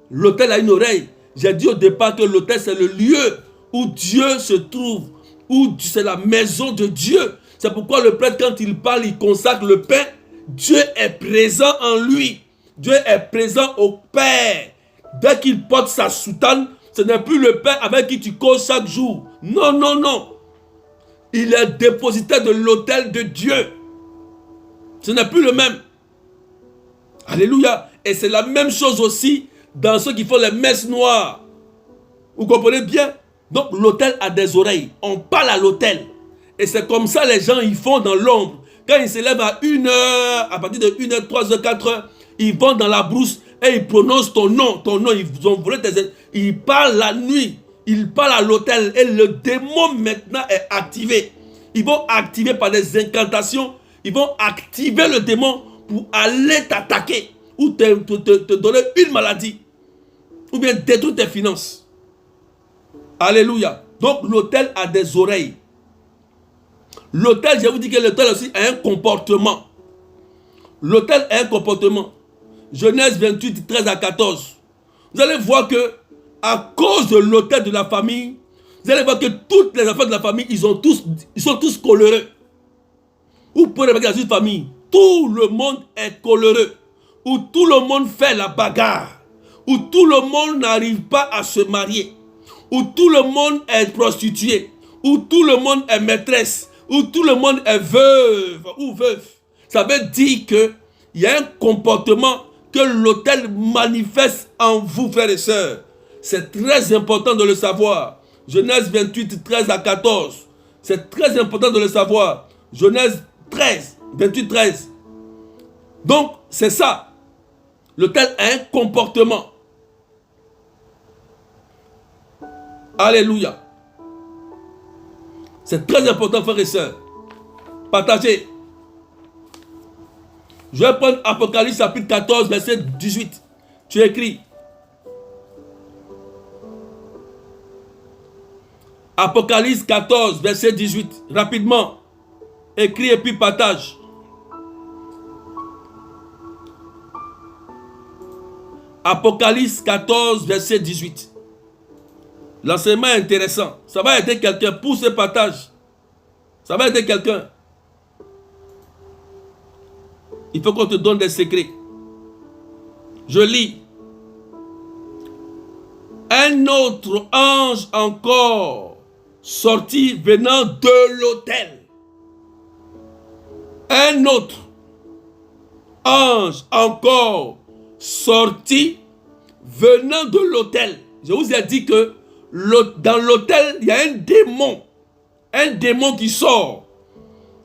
L'autel a une oreille. J'ai dit au départ que l'autel c'est le lieu où Dieu se trouve. Où c'est la maison de Dieu. C'est pourquoi le prêtre quand il parle, il consacre le pain. Dieu est présent en lui. Dieu est présent au Père. Dès qu'il porte sa soutane, ce n'est plus le Père avec qui tu causes chaque jour. Non, non, non. Il est dépositaire de l'autel de Dieu. Ce n'est plus le même. Alléluia. Et c'est la même chose aussi dans ceux qui font les messes noires. Vous comprenez bien? Donc l'autel a des oreilles. On parle à l'autel. Et c'est comme ça les gens ils font dans l'ombre. Quand ils se lèvent à 1h, à partir de 1h, 3h, 4h, ils vont dans la brousse et ils prononcent ton nom. Ton nom, ils ont volé tes... Ils parlent la nuit. Ils parlent à l'autel. Et le démon maintenant est activé. Ils vont activer par des incantations. Ils vont activer le démon pour aller t'attaquer. Ou te donner une maladie. Ou bien détruire tes finances. Alléluia. Donc l'autel a des oreilles. L'autel, je vous dis que l'autel aussi a un comportement. L'autel a un comportement. Genèse 28, 13 à 14. Vous allez voir que à cause de l'autel de la famille, vous allez voir que toutes les enfants de la famille, ils sont tous coléreux. Vous pouvez remarquer dans une famille, tout le monde est coléreux. Où tout le monde fait la bagarre. Où tout le monde n'arrive pas à se marier. où tout le monde est prostitué, où tout le monde est maîtresse, où tout le monde est veuve ou veuf, ça veut dire qu'il y a un comportement que l'autel manifeste en vous, frères et sœurs. C'est très important de le savoir. Genèse 28, 13 à 14. C'est très important de le savoir. Genèse 13, 28, 13. Donc, c'est ça. L'autel a un comportement. Alléluia. C'est très important, frères et sœurs. Partagez. Je vais prendre Apocalypse chapitre 14, verset 18. Tu écris. Apocalypse 14, verset 18. Rapidement. Écris et puis partage. Apocalypse 14, verset 18. L'enseignement est intéressant. Ça va aider quelqu'un pour ce partage. Ça va aider quelqu'un. Il faut qu'on te donne des secrets. Je lis. Un autre ange encore sorti venant de l'autel. Un autre ange encore sorti venant de l'autel. Je vous ai dit que dans l'autel, il y a un démon qui sort.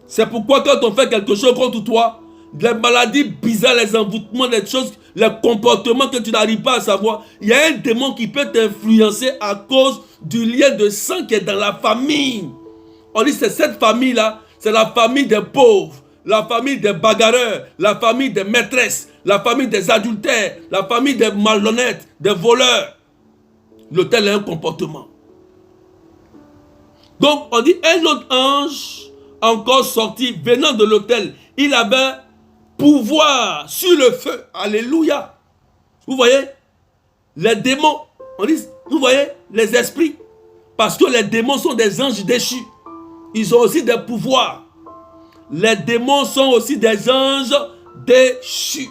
C'est pourquoi quand on fait quelque chose contre toi, les maladies bizarres, les envoûtements, les choses, les comportements que tu n'arrives pas à savoir, il y a un démon qui peut t'influencer à cause du lien de sang qui est dans la famille. On dit c'est cette famille-là, c'est la famille des pauvres, la famille des bagarreurs, la famille des maîtresses, la famille des adultères, la famille des malhonnêtes, des voleurs. L'autel a un comportement. Donc on dit un autre ange encore sorti venant de l'autel. Il avait pouvoir sur le feu. Alléluia. Vous voyez, les démons, on dit, vous voyez, les esprits. Parce que les démons sont des anges déchus. Ils ont aussi des pouvoirs. Les démons sont aussi des anges déchus.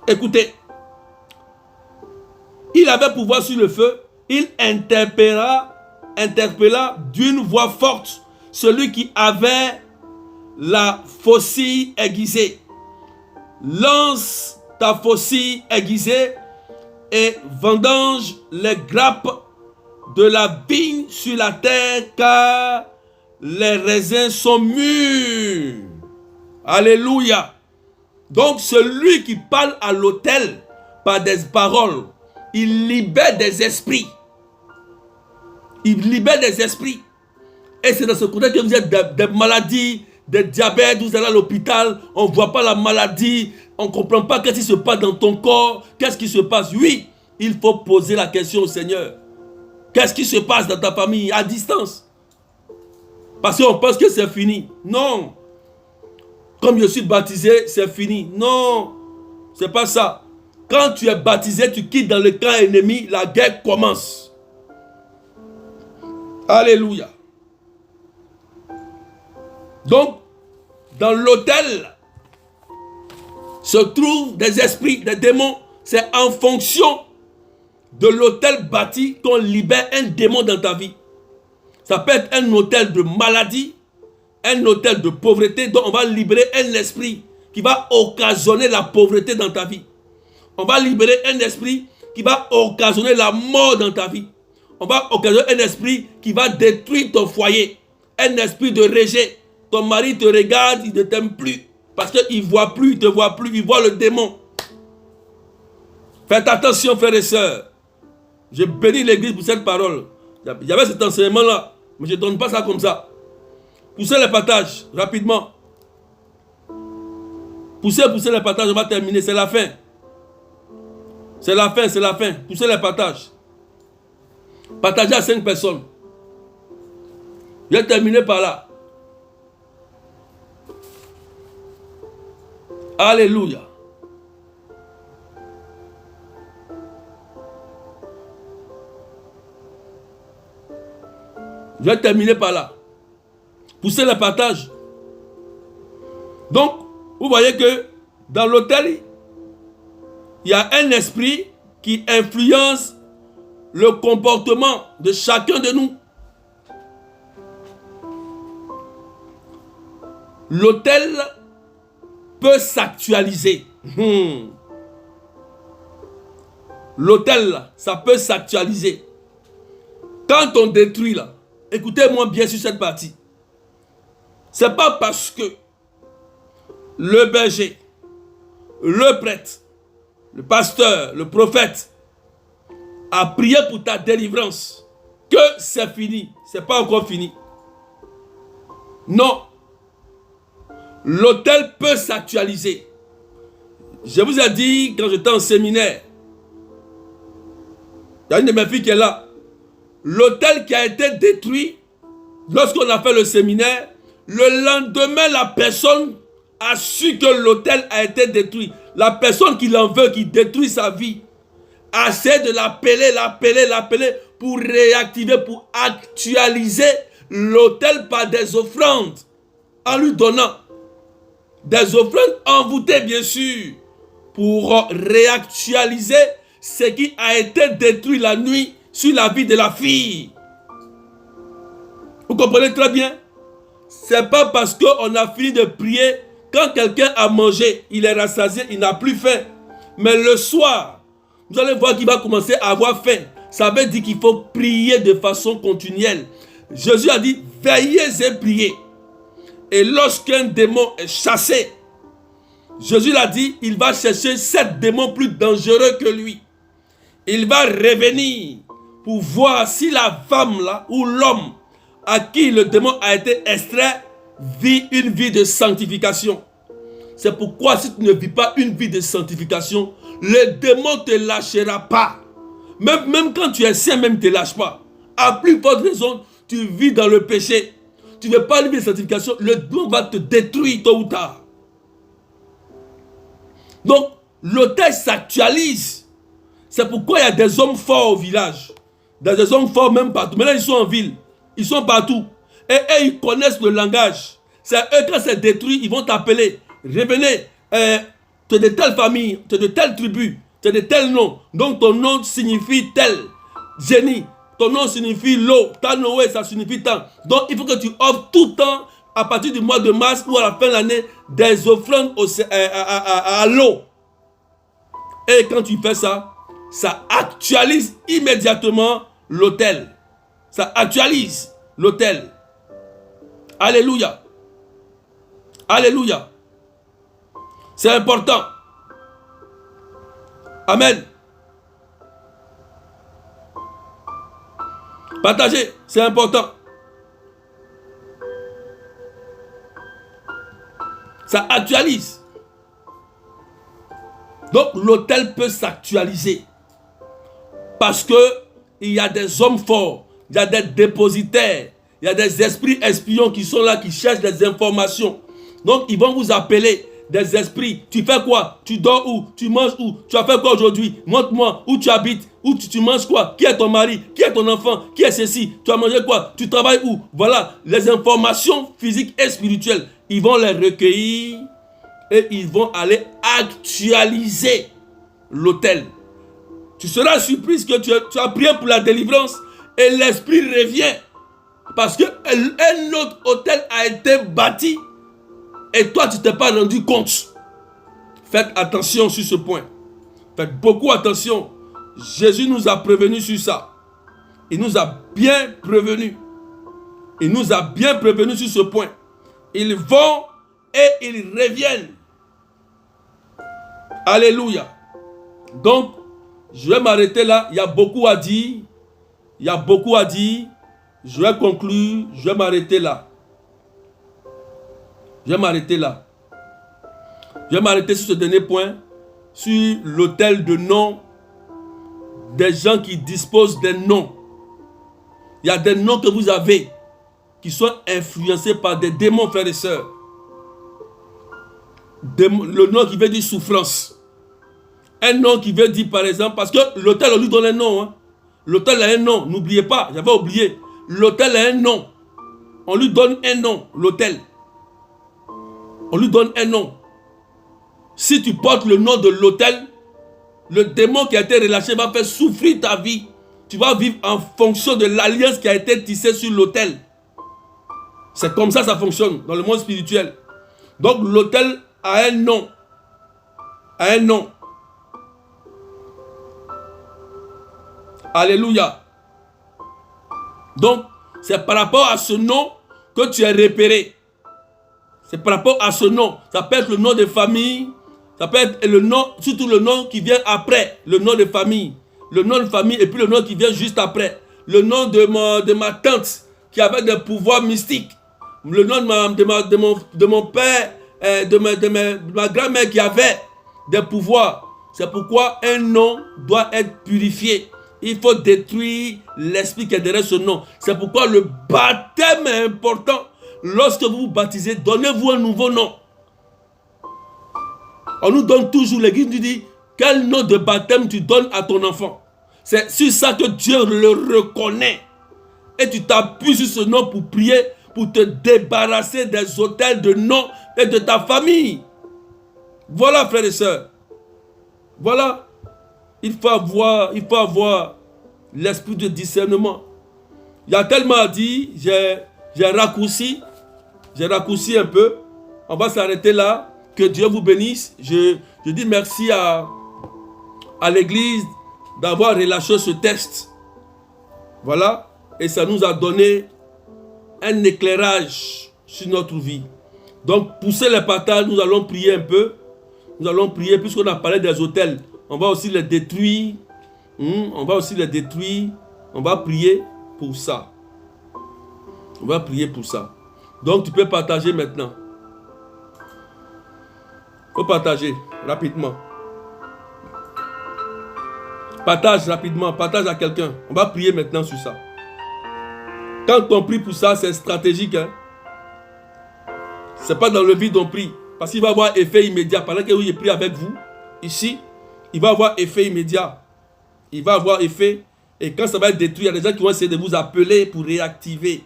Écoutez. Il avait pouvoir sur le feu. Il interpella d'une voix forte celui qui avait la faucille aiguisée. Lance ta faucille aiguisée et vendange les grappes de la vigne sur la terre, car les raisins sont mûrs. Alléluia. Donc celui qui parle à l'autel par des paroles, il libère des esprits. Il libère des esprits. Et c'est dans ce contexte que vous êtes des maladies, des diabètes, vous allez à l'hôpital, on ne voit pas la maladie, on ne comprend pas qu'est-ce qui se passe dans ton corps, qu'est-ce qui se passe. Oui, il faut poser la question au Seigneur. Qu'est-ce qui se passe dans ta famille à distance? Parce qu'on pense que c'est fini. Non. Comme je suis baptisé, c'est fini. Non, c'est pas ça. Quand tu es baptisé, tu quittes dans le camp ennemi, la guerre commence. Alléluia. Donc, dans l'autel se trouvent des esprits, des démons. C'est en fonction de l'autel bâti qu'on libère un démon dans ta vie. Ça peut être un autel de maladie, un autel de pauvreté, donc on va libérer un esprit qui va occasionner la pauvreté dans ta vie. On va libérer un esprit qui va occasionner la mort dans ta vie. On va occasionner un esprit qui va détruire ton foyer. Un esprit de rejet. Ton mari te regarde, il ne t'aime plus. Parce qu'il ne voit plus, il ne te voit plus, il voit le démon. Faites attention, frères et sœurs. Je bénis l'église pour cette parole. Il y avait cet enseignement-là, mais je ne donne pas ça comme ça. Poussez les partages, rapidement. Poussez les partages, on va terminer, c'est la fin. C'est la fin, c'est la fin. Poussez les partages. Partagez à 5 personnes. Je vais terminer par là. Alléluia. Je vais terminer par là. Poussez le partage. Donc, vous voyez que dans l'autel, il y a un esprit qui influence le comportement de chacun de nous. L'autel peut s'actualiser. L'autel, ça peut s'actualiser. Quand on détruit là, écoutez-moi bien sur cette partie. C'est pas parce que le berger, le prêtre, le pasteur, le prophète a prié pour ta délivrance que c'est fini. C'est pas encore fini. Non. L'autel peut s'actualiser. Je vous ai dit quand j'étais en séminaire, il y a une de mes filles qui est là. L'autel qui a été détruit, lorsqu'on a fait le séminaire, le lendemain, la personne a su que l'autel a été détruit. La personne qui l'en veut, qui détruit sa vie, a essayé de l'appeler pour réactiver, pour actualiser l'autel par des offrandes, en lui donnant des offrandes envoûtées, bien sûr, pour réactualiser ce qui a été détruit la nuit sur la vie de la fille. Vous comprenez très bien? C'est pas parce qu'on a fini de prier, quand quelqu'un a mangé, il est rassasié, il n'a plus faim. Mais le soir, vous allez voir qu'il va commencer à avoir faim. Ça veut dire qu'il faut prier de façon continuelle. Jésus a dit, veillez et priez. Et lorsqu'un démon est chassé, Jésus l'a dit, il va chercher 7 démons plus dangereux que lui. Il va revenir pour voir si la femme là ou l'homme à qui le démon a été extrait vit une vie de sanctification. C'est pourquoi si tu ne vis pas une vie de sanctification, le démon ne te lâchera pas. Même quand tu es saint, même ne te lâche pas. À plus forte raison, tu vis dans le péché. Tu ne veux pas vivre de sanctification, le démon va te détruire tôt ou tard. Donc, l'autel s'actualise. C'est pourquoi il y a des hommes forts au village. Des hommes forts même partout. Maintenant, ils sont en ville. Ils sont partout. Et eux, ils connaissent le langage. C'est eux, quand c'est détruit, ils vont t'appeler. Revenez, tu es de telle famille, tu es de telle tribu, tu es de tel nom. Donc, ton nom signifie tel. Génie. Ton nom signifie l'eau. Tanoé, ça signifie tant. Donc, il faut que tu offres tout le temps, à partir du mois de mars ou à la fin de l'année, des offrandes à l'eau. Et quand tu fais ça, ça actualise immédiatement l'autel. Ça actualise l'autel. Alléluia. Alléluia. C'est important. Amen. Partagez, c'est important. Ça actualise. Donc l'autel peut s'actualiser. Parce que il y a des hommes forts, il y a des dépositaires, il y a des esprits espions qui sont là, qui cherchent des informations. Donc ils vont vous appeler des esprits. Tu fais quoi? Tu dors où? Tu manges où? Tu as fait quoi aujourd'hui? Montre-moi où tu habites, où tu manges quoi? Qui est ton mari? Qui est ton enfant? Qui est ceci? Tu as mangé quoi? Tu travailles où? Voilà, les informations physiques et spirituelles. Ils vont les recueillir et ils vont aller actualiser l'autel. Tu seras surpris que tu as prié pour la délivrance et l'esprit revient. Parce qu'un autre autel a été bâti et toi tu ne t'es pas rendu compte. Faites attention sur ce point. Faites beaucoup attention. Jésus nous a prévenus sur ça. Il nous a bien prévenus. Il nous a bien prévenus sur ce point. Ils vont et ils reviennent. Alléluia. Donc, je vais m'arrêter là. Il y a beaucoup à dire. Il y a beaucoup à dire. Je vais conclure. Je vais m'arrêter là. Je vais m'arrêter là. Je vais m'arrêter sur ce dernier point. Sur l'autel de noms. Des gens qui disposent des noms. Il y a des noms que vous avez qui sont influencés par des démons, frères et sœurs. Le nom qui veut dire souffrance. Un nom qui veut dire, par exemple, parce que l'autel, on lui donne un nom. Hein. L'autel a un nom, n'oubliez pas, j'avais oublié. L'autel a un nom. On lui donne un nom, l'autel. On lui donne un nom. Si tu portes le nom de l'autel, le démon qui a été relâché va faire souffrir ta vie. tu vas vivre en fonction de l'alliance qui a été tissée sur l'autel. C'est comme ça fonctionne dans le monde spirituel. Donc l'autel a un nom. A un nom. Alléluia. Donc, c'est par rapport à ce nom que tu es repéré. C'est par rapport à ce nom. Ça peut être le nom de famille. Ça peut être le nom, surtout le nom qui vient après. Le nom de famille. Le nom de famille et puis le nom qui vient juste après. Le nom de ma tante qui avait des pouvoirs mystiques. Le nom de mon père, de ma grand-mère qui avait des pouvoirs. C'est pourquoi un nom doit être purifié. Il faut détruire l'esprit qui est derrière ce nom. C'est pourquoi le baptême est important. Lorsque vous vous baptisez, donnez-vous un nouveau nom. On nous donne toujours, l'Église nous dit, quel nom de baptême tu donnes à ton enfant. C'est sur ça que Dieu le reconnaît. Et tu t'appuies sur ce nom pour prier, pour te débarrasser des autels de nom et de ta famille. Voilà, frères et sœurs. Voilà. Il faut avoir l'esprit de discernement. Il y a tellement dit, j'ai raccourci un peu. On va s'arrêter là. Que Dieu vous bénisse. Je dis merci à l'église d'avoir relâché ce texte. Voilà. Et ça nous a donné un éclairage sur notre vie. Donc, poussez les partages, nous allons prier un peu. Nous allons prier, puisqu'on a parlé des autels. On va aussi les détruire. On va aussi les détruire. On va prier pour ça. On va prier pour ça. Donc, tu peux partager maintenant. Il faut partager rapidement. Partage rapidement. Partage à quelqu'un. On va prier maintenant sur ça. Quand on prie pour ça, c'est stratégique. Hein? Ce n'est pas dans le vide on prie. Parce qu'il va avoir effet immédiat. Pendant que je prie avec vous, ici, il va avoir effet immédiat. Il va avoir effet. Et quand ça va être détruit, il y a des gens qui vont essayer de vous appeler pour réactiver.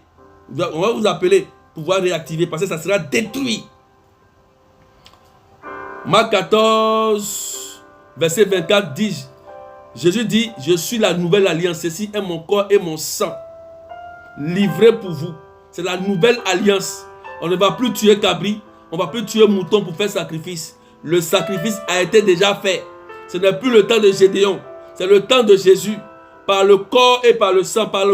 On va vous appeler pour pouvoir réactiver. Parce que ça sera détruit. Marc 14, verset 24 dit, Jésus dit, je suis la nouvelle alliance. Ceci est mon corps et mon sang, livré pour vous. C'est la nouvelle alliance. On ne va plus tuer cabri, on ne va plus tuer mouton pour faire sacrifice. Le sacrifice a été déjà fait. Ce n'est plus le temps de Gédéon, c'est le temps de Jésus. Par le corps et par le sang, par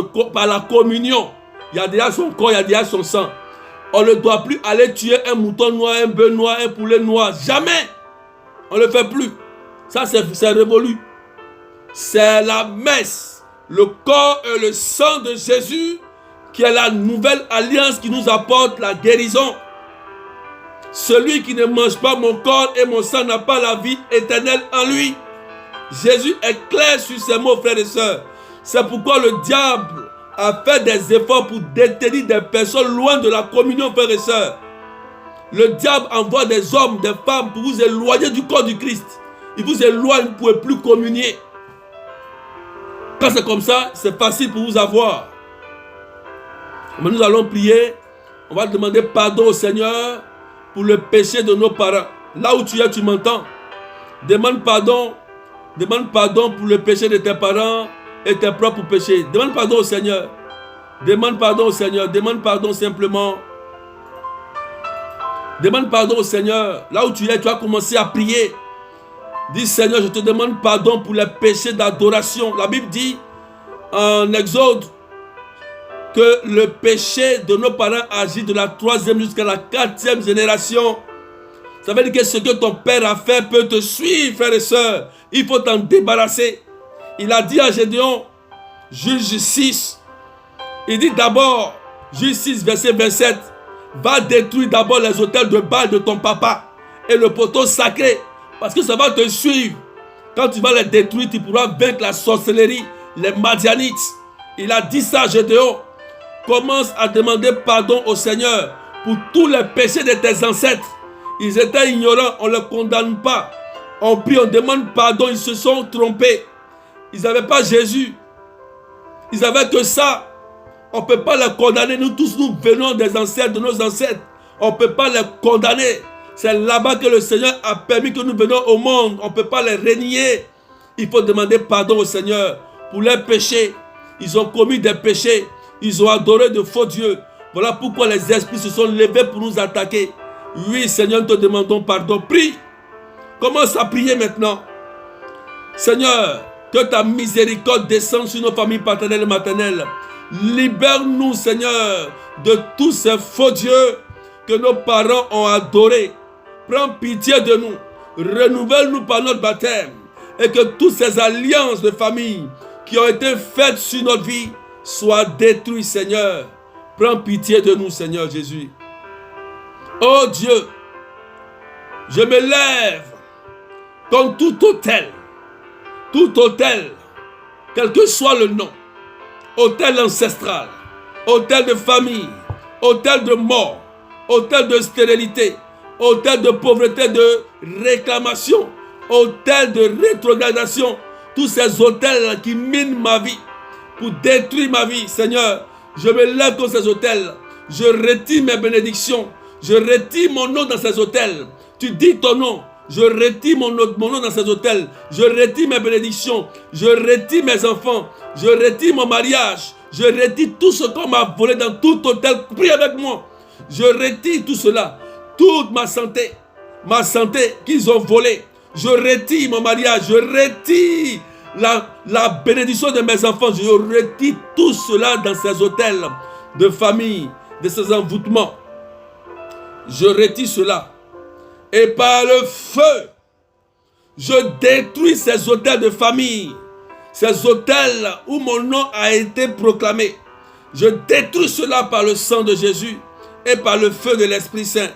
la communion. Il y a déjà son corps, il y a déjà son sang. On ne doit plus aller tuer un mouton noir, un bœuf noir, un poulet noir. Jamais. On ne le fait plus. Ça, c'est révolu. C'est la messe, le corps et le sang de Jésus qui est la nouvelle alliance qui nous apporte la guérison. Celui qui ne mange pas mon corps et mon sang n'a pas la vie éternelle en lui. Jésus est clair sur ces mots, frères et sœurs. C'est pourquoi le diable a fait des efforts pour détenir des personnes loin de la communion, frères et sœurs. Le diable envoie des hommes, des femmes pour vous éloigner du corps du Christ. Il vous éloigne, vous ne pouvez plus communier. Quand c'est comme ça, c'est facile pour vous avoir. Mais nous allons prier. On va demander pardon au Seigneur pour le péché de nos parents. Là où tu es, tu m'entends. Demande pardon. Demande pardon pour le péché de tes parents et tes propres péchés. Demande pardon au Seigneur. Demande pardon au Seigneur. Demande pardon simplement. Demande pardon au Seigneur. Là où tu es, tu as commencé à prier. Dis Seigneur, je te demande pardon pour les péchés d'adoration. La Bible dit en Exode que le péché de nos parents agit de la 3e jusqu'à la 4e génération. Ça veut dire que ce que ton père a fait peut te suivre, frères et sœurs. Il faut t'en débarrasser. Il a dit à Gédéon, Juge 6, il dit d'abord, Juge 6, verset 27, va détruire d'abord les autels de Baal de ton papa et le poteau sacré, parce que ça va te suivre. Quand tu vas les détruire, tu pourras vaincre la sorcellerie, les Madianites. Il a dit ça à Gédéon. Commence à demander pardon au Seigneur pour tous les péchés de tes ancêtres. Ils étaient ignorants, on ne les condamne pas. On prie, on demande pardon, ils se sont trompés. Ils n'avaient pas Jésus. Ils n'avaient que ça. On ne peut pas les condamner. Nous tous, nous venons des ancêtres, de nos ancêtres. On ne peut pas les condamner. C'est là-bas que le Seigneur a permis que nous venions au monde. On ne peut pas les renier. Il faut demander pardon au Seigneur pour leurs péchés. ils ont commis des péchés, ils ont adoré de faux dieux. Voilà pourquoi les esprits se sont levés pour nous attaquer. Oui, Seigneur, nous te demandons pardon. Prie. Commence à prier maintenant. Seigneur, que ta miséricorde descende sur nos familles paternelles et maternelles. Libère-nous, Seigneur, de tous ces faux dieux que nos parents ont adorés. Prends pitié de nous. Renouvelle-nous par notre baptême. Et que toutes ces alliances de famille qui ont été faites sur notre vie soient détruites, Seigneur. Prends pitié de nous, Seigneur Jésus. Oh Dieu, je me lève contre tout autel, quel que soit le nom, autel ancestral, autel de famille, autel de mort, autel de stérilité, autel de pauvreté, de réclamation, autel de rétrogradation, tous ces autels qui minent ma vie pour détruire ma vie, Seigneur, je me lève contre ces autels, je retire mes bénédictions, je retire mon nom dans ces autels. Tu dis ton nom, je retire mon nom dans ces autels, je retire mes bénédictions, je retire mes enfants, je retire mon mariage, je retire tout ce qu'on m'a volé dans tout hôtel. Prie avec moi. Je retire tout cela, toute ma santé qu'ils ont volée. Je retire mon mariage, je retire la bénédiction de mes enfants. Je retire tout cela dans ces hôtels de famille, de ces envoûtements. Je retire cela. Et par le feu, je détruis ces hôtels de famille, ces hôtels où mon nom a été proclamé. Je détruis cela par le sang de Jésus et par le feu de l'Esprit Saint.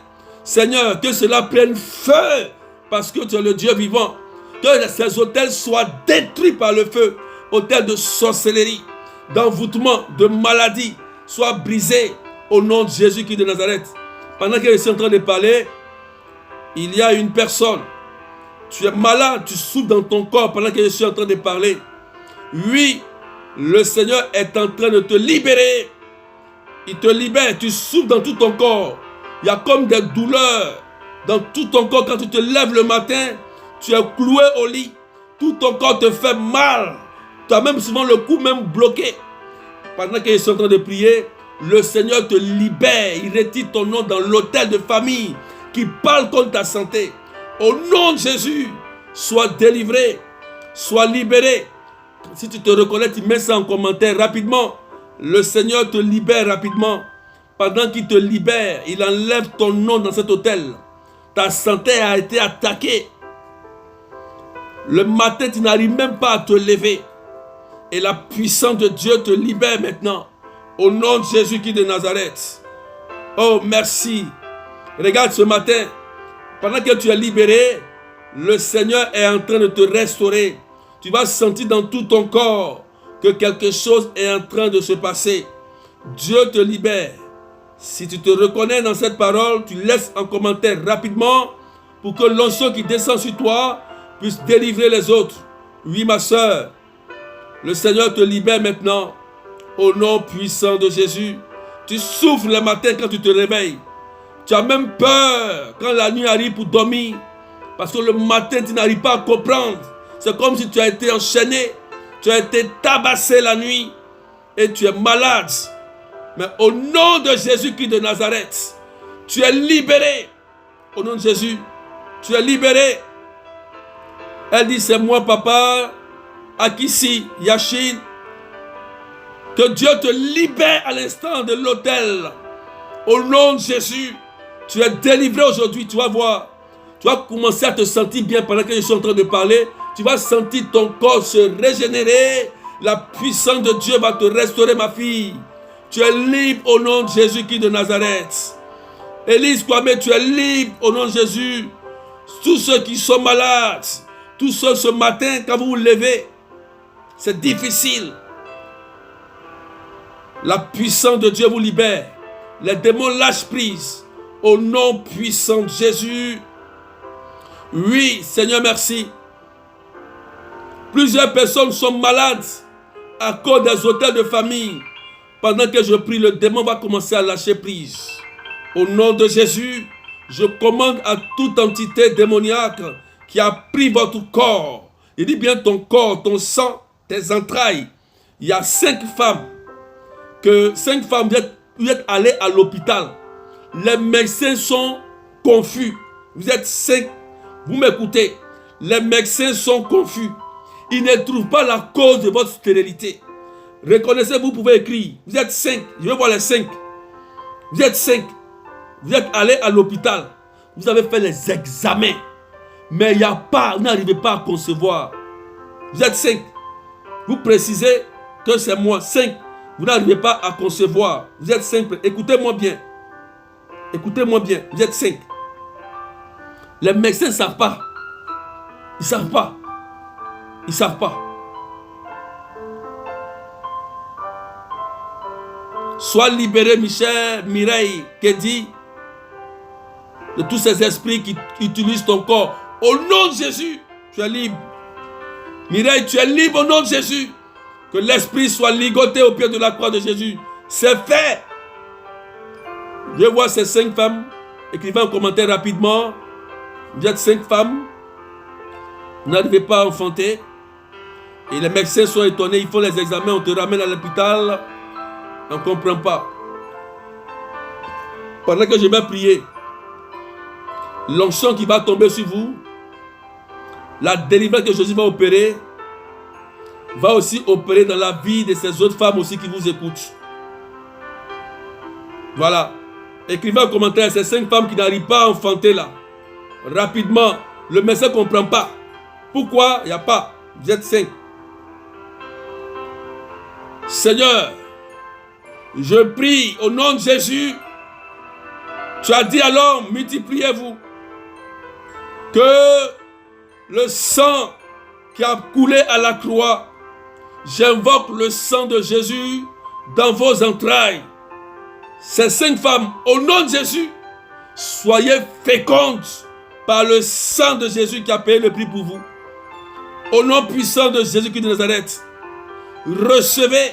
Seigneur, que cela prenne feu parce que tu es le Dieu vivant. Que ces hôtels soient détruits par le feu. Hôtels de sorcellerie, d'envoûtement, de maladie, soient brisés au nom de Jésus qui est de Nazareth. Pendant que je suis en train de parler, il y a une personne. Tu es malade, tu souffres dans ton corps pendant que je suis en train de parler. Oui, le Seigneur est en train de te libérer. Il te libère, tu souffres dans tout ton corps. Il y a comme des douleurs dans tout ton corps. Quand tu te lèves le matin, tu es cloué au lit. Tout ton corps te fait mal. Tu as même souvent le cou même bloqué. Pendant que je suis en train de prier, le Seigneur te libère. Il retire ton nom dans l'hôtel de famille qui parle contre ta santé. Au nom de Jésus, sois délivré, sois libéré. Si tu te reconnais, tu mets ça en commentaire rapidement. Le Seigneur te libère rapidement. Pendant qu'il te libère, il enlève ton nom dans cet hôtel. Ta santé a été attaquée. Le matin, tu n'arrives même pas à te lever. Et la puissance de Dieu te libère maintenant. Au nom de Jésus-Christ de Nazareth. Oh, merci. Regarde ce matin. Pendant que tu es libéré, le Seigneur est en train de te restaurer. Tu vas sentir dans tout ton corps que quelque chose est en train de se passer. Dieu te libère. Si tu te reconnais dans cette parole, tu laisses un commentaire rapidement pour que l'onction qui descend sur toi puisse délivrer les autres. Oui, ma soeur, le Seigneur te libère maintenant au nom puissant de Jésus. Tu souffres le matin quand tu te réveilles. Tu as même peur quand la nuit arrive pour dormir. Parce que le matin, tu n'arrives pas à comprendre. C'est comme si tu as été enchaîné. Tu as été tabassé la nuit. Et tu es malade. Mais au nom de Jésus-Christ de Nazareth, tu es libéré. Au nom de Jésus, tu es libéré. Elle dit, c'est moi, papa, Akissi, Yachine. Que Dieu te libère à l'instant de l'autel. Au nom de Jésus, tu es délivré aujourd'hui, tu vas voir. Tu vas commencer à te sentir bien pendant que je suis en train de parler. Tu vas sentir ton corps se régénérer. La puissance de Dieu va te restaurer, ma fille. Tu es libre au nom de Jésus-Christ de Nazareth. Élise Kwame, tu es libre au nom de Jésus. Tous ceux qui sont malades, tous ceux ce matin, quand vous vous levez, c'est difficile. La puissance de Dieu vous libère. Les démons lâchent prise. Au nom puissant de Jésus. Oui, Seigneur, merci. Plusieurs personnes sont malades à cause des hôtels de famille. Pendant que je prie, le démon va commencer à lâcher prise. Au nom de Jésus, je commande à toute entité démoniaque qui a pris votre corps. Il dit bien ton corps, ton sang, tes entrailles. Il y a 5 femmes, vous êtes allées à l'hôpital. Les médecins sont confus. Vous êtes 5, vous m'écoutez. Les médecins sont confus. Ils ne trouvent pas la cause de votre stérilité. Reconnaissez, vous pouvez écrire. Vous êtes 5, je veux voir les 5. Vous êtes 5. Vous êtes allés à l'hôpital. Vous avez fait les examens. Mais il n'y a pas, vous n'arrivez pas à concevoir. Vous êtes 5. Vous précisez que c'est moi, 5. Vous n'arrivez pas à concevoir. Vous êtes 5. Écoutez-moi bien. Écoutez-moi bien. Vous êtes 5. Les médecins ne savent pas. Ils ne savent pas. Ils ne savent pas. Sois libéré, Michel, Mireille, Kedi, de tous ces esprits qui utilisent ton corps. Au nom de Jésus, tu es libre. Mireille, tu es libre au nom de Jésus. Que l'esprit soit ligoté au pied de la croix de Jésus. C'est fait. Je vois ces 5 femmes. Écrivez un commentaire rapidement. Vous êtes 5 femmes. Vous n'arrivez pas à enfanter. Et les médecins sont étonnés. Ils font les examens. On te ramène à l'hôpital. On ne comprend pas. Pendant que je vais prier, l'onction qui va tomber sur vous, la délivrance que Jésus va opérer, va aussi opérer dans la vie de ces autres femmes aussi qui vous écoutent. Voilà. Écrivez un commentaire, ces 5 femmes qui n'arrivent pas à enfanter là. Rapidement, le médecin ne comprend pas. Pourquoi? Il n'y a pas. Vous êtes 5. Seigneur, je prie au nom de Jésus. Tu as dit à l'homme, multipliez-vous. Que le sang qui a coulé à la croix, j'invoque le sang de Jésus dans vos entrailles. Ces 5 femmes, au nom de Jésus, soyez fécondes par le sang de Jésus qui a payé le prix pour vous. Au nom puissant de Jésus-Christ de Nazareth, recevez,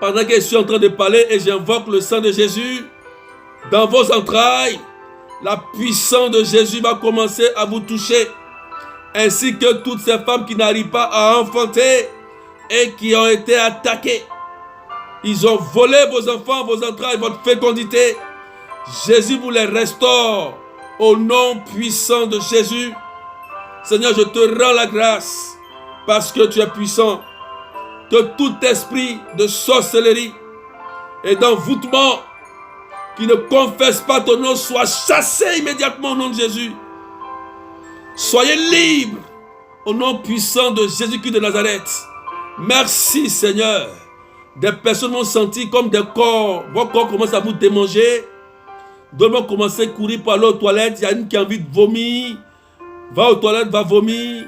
pendant que je suis en train de parler et j'invoque le sang de Jésus dans vos entrailles, la puissance de Jésus va commencer à vous toucher, ainsi que toutes ces femmes qui n'arrivent pas à enfanter et qui ont été attaquées. Ils ont volé vos enfants, vos entrailles, votre fécondité. Jésus vous les restaure au nom puissant de Jésus. Seigneur, je te rends la grâce parce que tu es puissant. Que tout esprit de sorcellerie et d'envoûtement qui ne confesse pas ton nom soit chassé immédiatement au nom de Jésus. Soyez libres au nom puissant de Jésus-Christ de Nazareth. Merci Seigneur. Des personnes m'ont senti comme des corps. Vos corps commencent à vous démanger. D'autres vont commencer à courir pour aller aux toilettes. Il y a une qui a envie de vomir. Va aux toilettes, va vomir.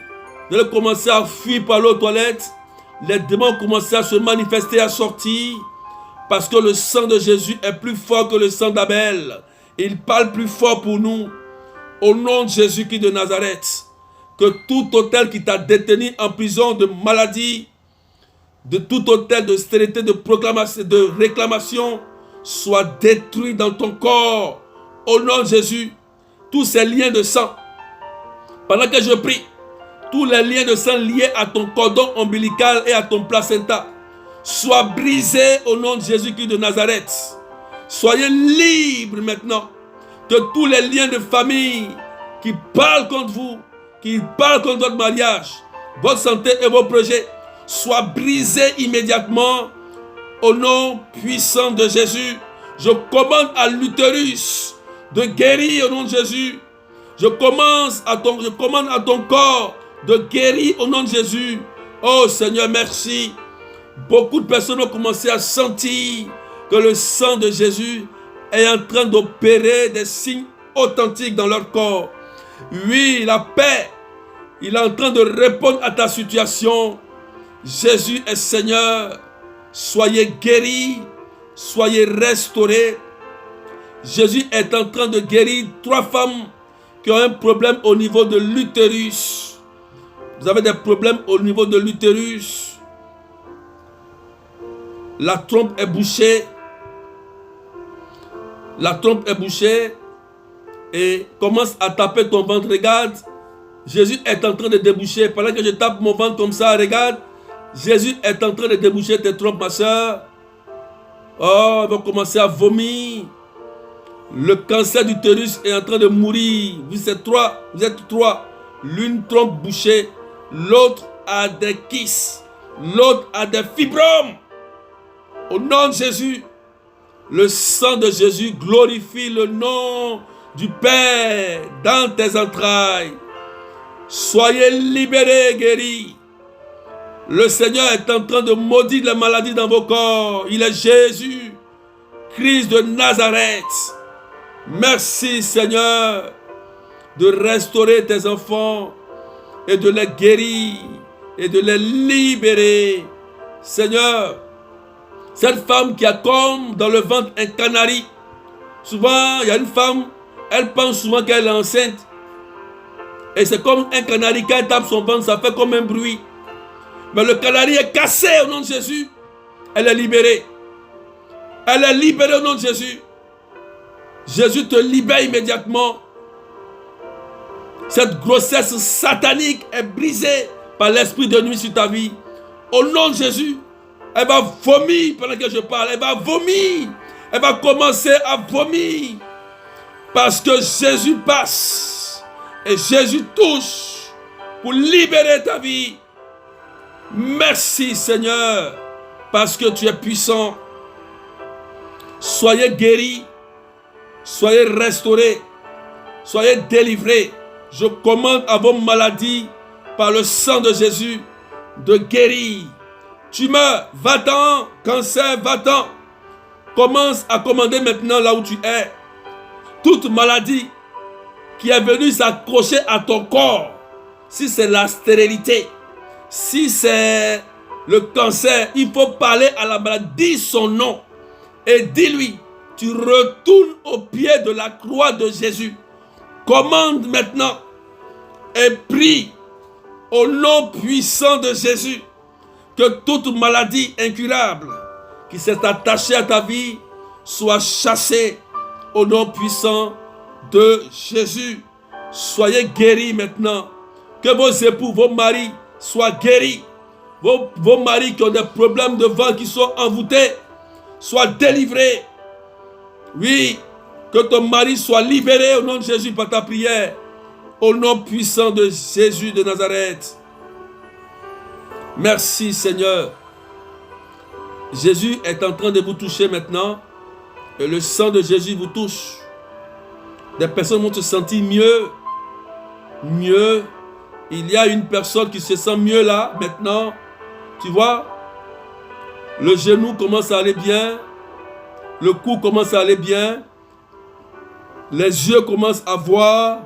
Vous allez commencer à fuir pour aller aux toilettes. Les démons ont commencé à se manifester, à sortir. Parce que le sang de Jésus est plus fort que le sang d'Abel. Il parle plus fort pour nous. Au nom de Jésus-Christ de Nazareth. Que tout hôtel qui t'a détenu en prison de maladie, de tout hôtel de stérilité, de proclamation, de réclamation, soit détruit dans ton corps. Au nom de Jésus. Tous ces liens de sang. Pendant que je prie, tous les liens de sang liés à ton cordon ombilical et à ton placenta soient brisés au nom de Jésus-Christ de Nazareth. Soyez libres maintenant. Que tous les liens de famille qui parlent contre vous, qui parlent contre votre mariage, votre santé et vos projets, soient brisés immédiatement au nom puissant de Jésus. Je commande à l'utérus de guérir au nom de Jésus. Je commande à ton corps de guérir au nom de Jésus. Oh Seigneur, merci. Beaucoup de personnes ont commencé à sentir que le sang de Jésus est en train d'opérer des signes authentiques dans leur corps. Oui, la paix, il est en train de répondre à ta situation. Jésus est Seigneur. Soyez guéris, soyez restaurés. Jésus est en train de guérir 3 femmes qui ont un problème au niveau de l'utérus. Vous avez des problèmes au niveau de l'utérus. La trompe est bouchée. La trompe est bouchée et commence à taper ton ventre. Regarde, Jésus est en train de déboucher. Pendant que je tape mon ventre comme ça, regarde, Jésus est en train de déboucher tes trompes, ma soeur. Oh, ils vont commencer à vomir. Le cancer d'utérus est en train de mourir. Vous êtes trois. L'une trompe bouchée, l'autre a des kystes, l'autre a des fibromes. Au nom de Jésus, le sang de Jésus glorifie le nom du Père dans tes entrailles. Soyez libérés, guéris. Le Seigneur est en train de maudire les maladies dans vos corps. Il est Jésus, Christ de Nazareth. Merci, Seigneur, de restaurer tes enfants et de les guérir et de les libérer. Seigneur, cette femme qui a comme dans le ventre un canari, souvent il y a une femme, elle pense souvent qu'elle est enceinte et c'est comme un canari, quand elle tape son ventre, ça fait comme un bruit. Mais le canari est cassé au nom de Jésus. Elle est libérée. Elle est libérée au nom de Jésus. Jésus te libère immédiatement. Cette grossesse satanique est brisée par l'esprit de nuit sur ta vie. Au nom de Jésus, elle va vomir pendant que je parle. Elle va vomir. Elle va commencer à vomir. Parce que Jésus passe. Et Jésus touche pour libérer ta vie. Merci Seigneur, parce que tu es puissant. Soyez guéris, soyez restaurés, soyez délivrés. Je commande à vos maladies, par le sang de Jésus, de guérir. Tumeur, va-t'en. Cancer, va-t'en. Commence à commander maintenant là où tu es. Toute maladie qui est venue s'accrocher à ton corps, si c'est la stérilité, si c'est le cancer, il faut parler à la maladie, dis son nom et dis-lui, tu retournes au pied de la croix de Jésus. Commande maintenant et prie au nom puissant de Jésus que toute maladie incurable qui s'est attachée à ta vie soit chassée au nom puissant de Jésus. Soyez guéris maintenant. Que vos époux, vos maris soient guéris. Vos maris qui ont des problèmes de ventre, qui sont envoûtés, soient délivrés. Oui, que ton mari soit libéré au nom de Jésus par ta prière. Au nom puissant de Jésus de Nazareth. Merci Seigneur. Jésus est en train de vous toucher maintenant. Et le sang de Jésus vous touche. Des personnes vont se sentir mieux. Mieux. Il y a une personne qui se sent mieux là, maintenant. Tu vois, le genou commence à aller bien. Le cou commence à aller bien. Les yeux commencent à voir.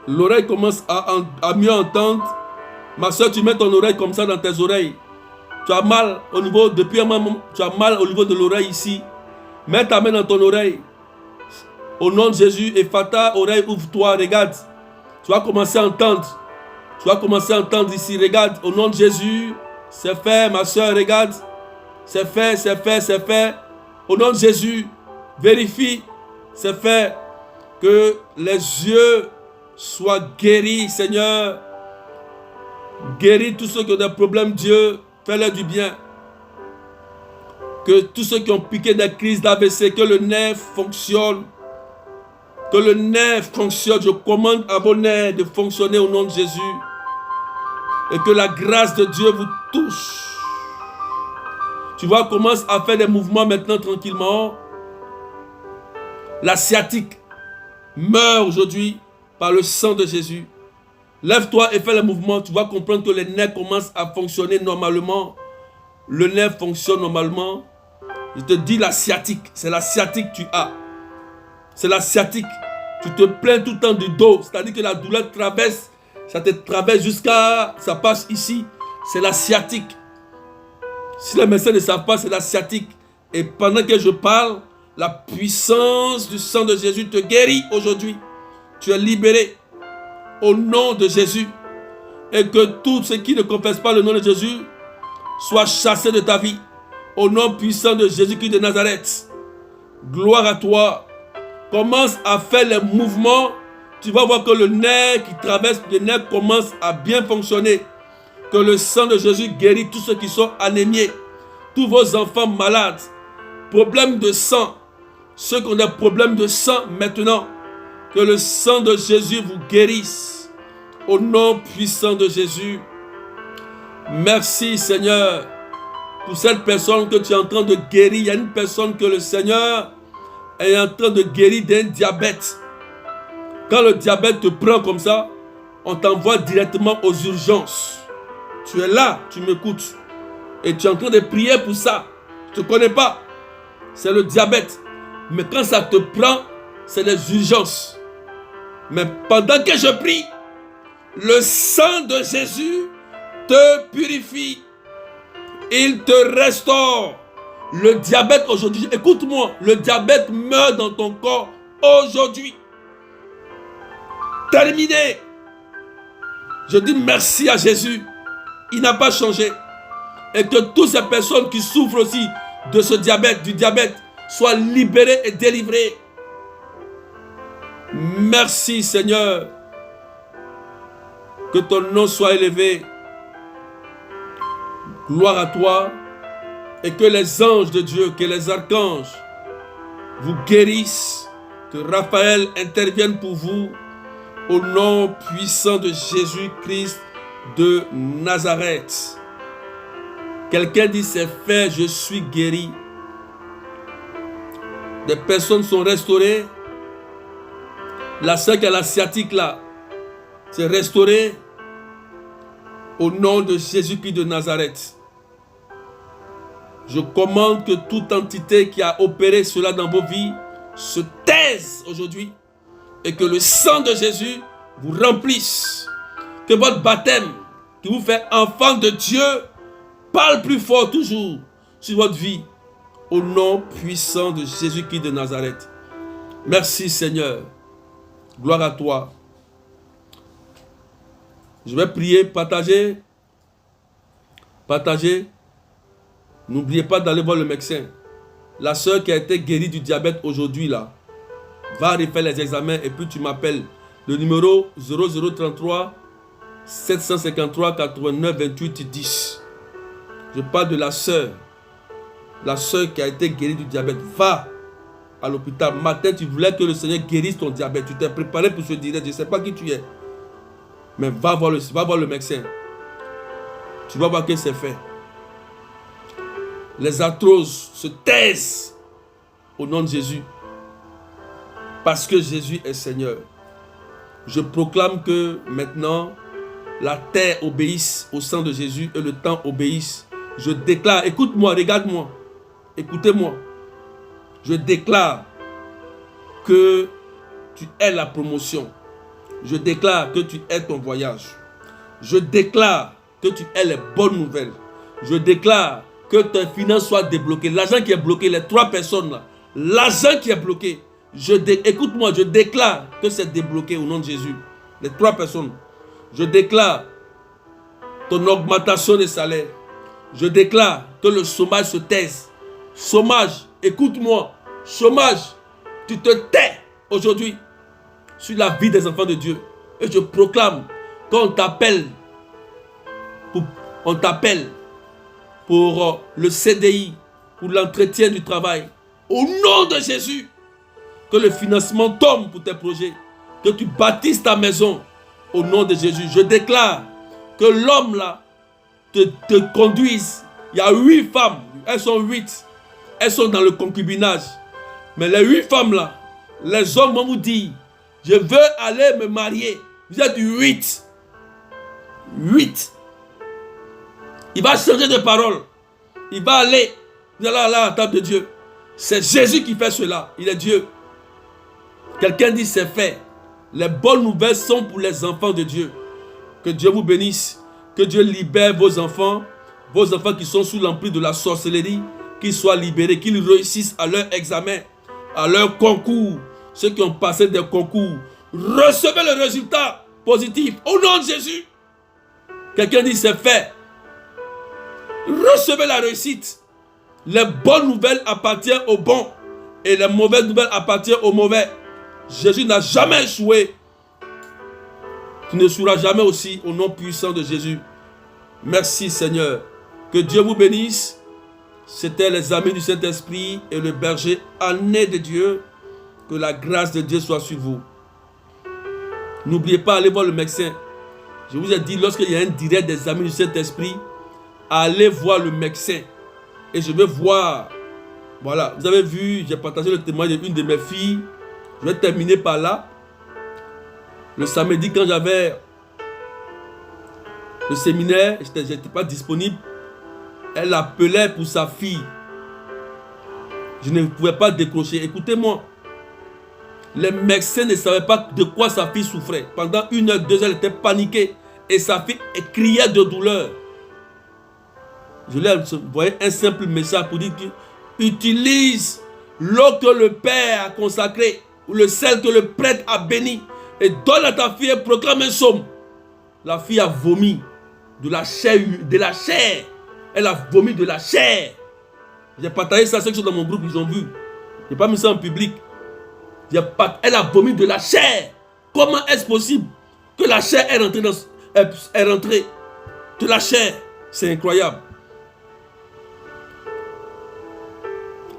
L'oreille commence à mieux entendre. Ma soeur, tu mets ton oreille comme ça dans tes oreilles. Tu as mal au niveau, depuis un moment, tu as mal au niveau de l'oreille ici. Mets ta main dans ton oreille. Au nom de Jésus, Ephata, oreille, ouvre-toi, regarde. Tu vas commencer à entendre. Tu vas commencer à entendre ici, regarde. Au nom de Jésus, c'est fait, ma soeur, regarde. C'est fait, c'est fait, c'est fait. Au nom de Jésus, vérifie, c'est fait. Que les yeux soient guéris, Seigneur. Guéris tous ceux qui ont des problèmes, Dieu. Fais-leur du bien. Que tous ceux qui ont piqué des crises d'AVC, que le nerf fonctionne. Que le nerf fonctionne. Je commande à vos nerfs de fonctionner au nom de Jésus. Et que la grâce de Dieu vous touche. Tu vois, commence à faire des mouvements maintenant tranquillement. La sciatique meurt aujourd'hui par le sang de Jésus. Lève-toi et fais le mouvement. Tu vas comprendre que les nerfs commencent à fonctionner normalement. Le nerf fonctionne normalement. Je te dis la sciatique. C'est la sciatique que tu as. C'est la sciatique. Tu te plains tout le temps du dos. C'est-à-dire que la douleur traverse. Ça te traverse jusqu'à... Ça passe ici. C'est la sciatique. Si les médecins ne savent pas, c'est la sciatique. Et pendant que je parle, la puissance du sang de Jésus te guérit aujourd'hui. Tu es libéré. Au nom de Jésus. Et que tous ceux qui ne confessent pas le nom de Jésus soient chassés de ta vie. Au nom puissant de Jésus-Christ de Nazareth. Gloire à toi. Commence à faire les mouvements. Tu vas voir que le nerf qui traverse le nerf commence à bien fonctionner. Que Que le sang de Jésus guérit tous ceux qui sont anémiés, tous vos enfants malades, problèmes de sang, ceux qui ont des problèmes de sang maintenant. Que le sang de Jésus vous guérisse. Au nom puissant de Jésus. Merci Seigneur pour cette personne que tu es en train de guérir. Il y a une personne que le Seigneur est en train de guérir d'un diabète. Quand le diabète te prend comme ça, on t'envoie directement aux urgences. Tu es là, tu m'écoutes. Et tu es en train de prier pour ça. Je ne te connais pas. C'est le diabète. Mais quand ça te prend, c'est les urgences. Mais pendant que je prie, le sang de Jésus te purifie. Il te restaure. Le diabète aujourd'hui, écoute-moi, le diabète meurt dans ton corps aujourd'hui. Terminé. Je dis merci à Jésus. Il n'a pas changé. Et que toutes ces personnes qui souffrent aussi de ce diabète, du diabète, soient libérées et délivrées. Merci Seigneur. Que ton nom soit élevé. Gloire à toi. Et que les anges de Dieu, que les archanges vous guérissent. Que Raphaël intervienne pour vous. Au nom puissant de Jésus-Christ de Nazareth. Quelqu'un dit c'est fait, je suis guéri. Des personnes sont restaurées. La sœur qui a la sciatique là, c'est restaurée au nom de Jésus-Christ de Nazareth. Je commande que toute entité qui a opéré cela dans vos vies se taise aujourd'hui et que le sang de Jésus vous remplisse. Que votre baptême qui vous fait enfant de Dieu parle plus fort toujours sur votre vie au nom puissant de Jésus-Christ de Nazareth. Merci Seigneur. Gloire à toi. Je vais prier, partager. Partagez. N'oubliez pas d'aller voir le médecin. La soeur qui a été guérie du diabète aujourd'hui là, va refaire les examens et puis tu m'appelles. Le numéro 0033 753 89 28 10. Je parle de la soeur. La soeur qui a été guérie du diabète. Va à l'hôpital. Matin, tu voulais que le Seigneur guérisse ton diabète. Tu t'es préparé pour ce direct. Je ne sais pas qui tu es. Mais va voir le médecin. Tu vas voir que c'est fait. Les arthroses se taisent au nom de Jésus. Parce que Jésus est Seigneur. Je proclame que maintenant, la terre obéisse au sang de Jésus et le temps obéisse. Je déclare, écoute-moi, regarde-moi, écoutez-moi. Je déclare que tu es la promotion. Je déclare que tu es ton voyage. Je déclare que tu es les bonnes nouvelles. Je déclare que tes finances soient débloquées. L'argent qui est bloqué, les 3 personnes là, l'argent qui est bloqué, écoute-moi, je déclare que c'est débloqué au nom de Jésus. Les 3 personnes. Je déclare ton augmentation des salaires. Je déclare que le chômage se taise. Chômage, écoute-moi. Chômage, tu te tais aujourd'hui sur la vie des enfants de Dieu. Et je proclame qu'on t'appelle pour le CDI, pour l'entretien du travail. Au nom de Jésus, que le financement tombe pour tes projets. Que tu bâtisses ta maison au nom de Jésus. Je déclare que l'homme là te conduise. Il y a 8 femmes, elles sont 8. Elles sont dans le concubinage. Mais les 8 femmes là, les hommes vont vous dire, je veux aller me marier. Vous êtes 8. 8. Il va changer de parole. Il va aller. Vous allez aller à la table de Dieu. C'est Jésus qui fait cela. Il est Dieu. Quelqu'un dit c'est fait. Les bonnes nouvelles sont pour les enfants de Dieu. Que Dieu vous bénisse. Que Dieu libère vos enfants qui sont sous l'emprise de la sorcellerie, qu'ils soient libérés, qu'ils réussissent à leur examen, à leur concours. Ceux qui ont passé des concours, recevez le résultat positif au nom de Jésus. Quelqu'un dit c'est fait. Recevez la réussite. Les bonnes nouvelles appartiennent aux bons et les mauvaises nouvelles appartiennent aux mauvais. Jésus n'a jamais échoué. Tu ne échoueras jamais aussi au nom puissant de Jésus. Merci Seigneur. Que Dieu vous bénisse. C'était les amis du Saint-Esprit et le berger aîné de Dieu. Que la grâce de Dieu soit sur vous. N'oubliez pas d'aller voir le médecin. Je vous ai dit, lorsqu'il y a un direct des amis du Saint-Esprit, allez voir le médecin. Et je vais voir. Voilà, vous avez vu, j'ai partagé le témoignage d'une de mes filles. Je vais terminer par là. Le samedi, quand j'avais le séminaire, je n'étais pas disponible. Elle appelait pour sa fille. Je ne pouvais pas décrocher. Écoutez-moi. Les médecins ne savaient pas de quoi sa fille souffrait. Pendant 1 heure, 2 heures, elle était paniquée. Et sa fille criait de douleur. Je lui ai envoyé un simple message pour dire utilise l'eau que le Père a consacrée, ou le sel que le prêtre a béni, et donne à ta fille et proclame un psaume. La fille a vomi de la chair, Elle a vomi de la chair. J'ai partagé ça, ceux qui sont dans mon groupe, ils ont vu. Je n'ai pas mis ça en public. Elle a vomi de la chair. Comment est-ce possible que la chair est rentrée de la chair? C'est incroyable.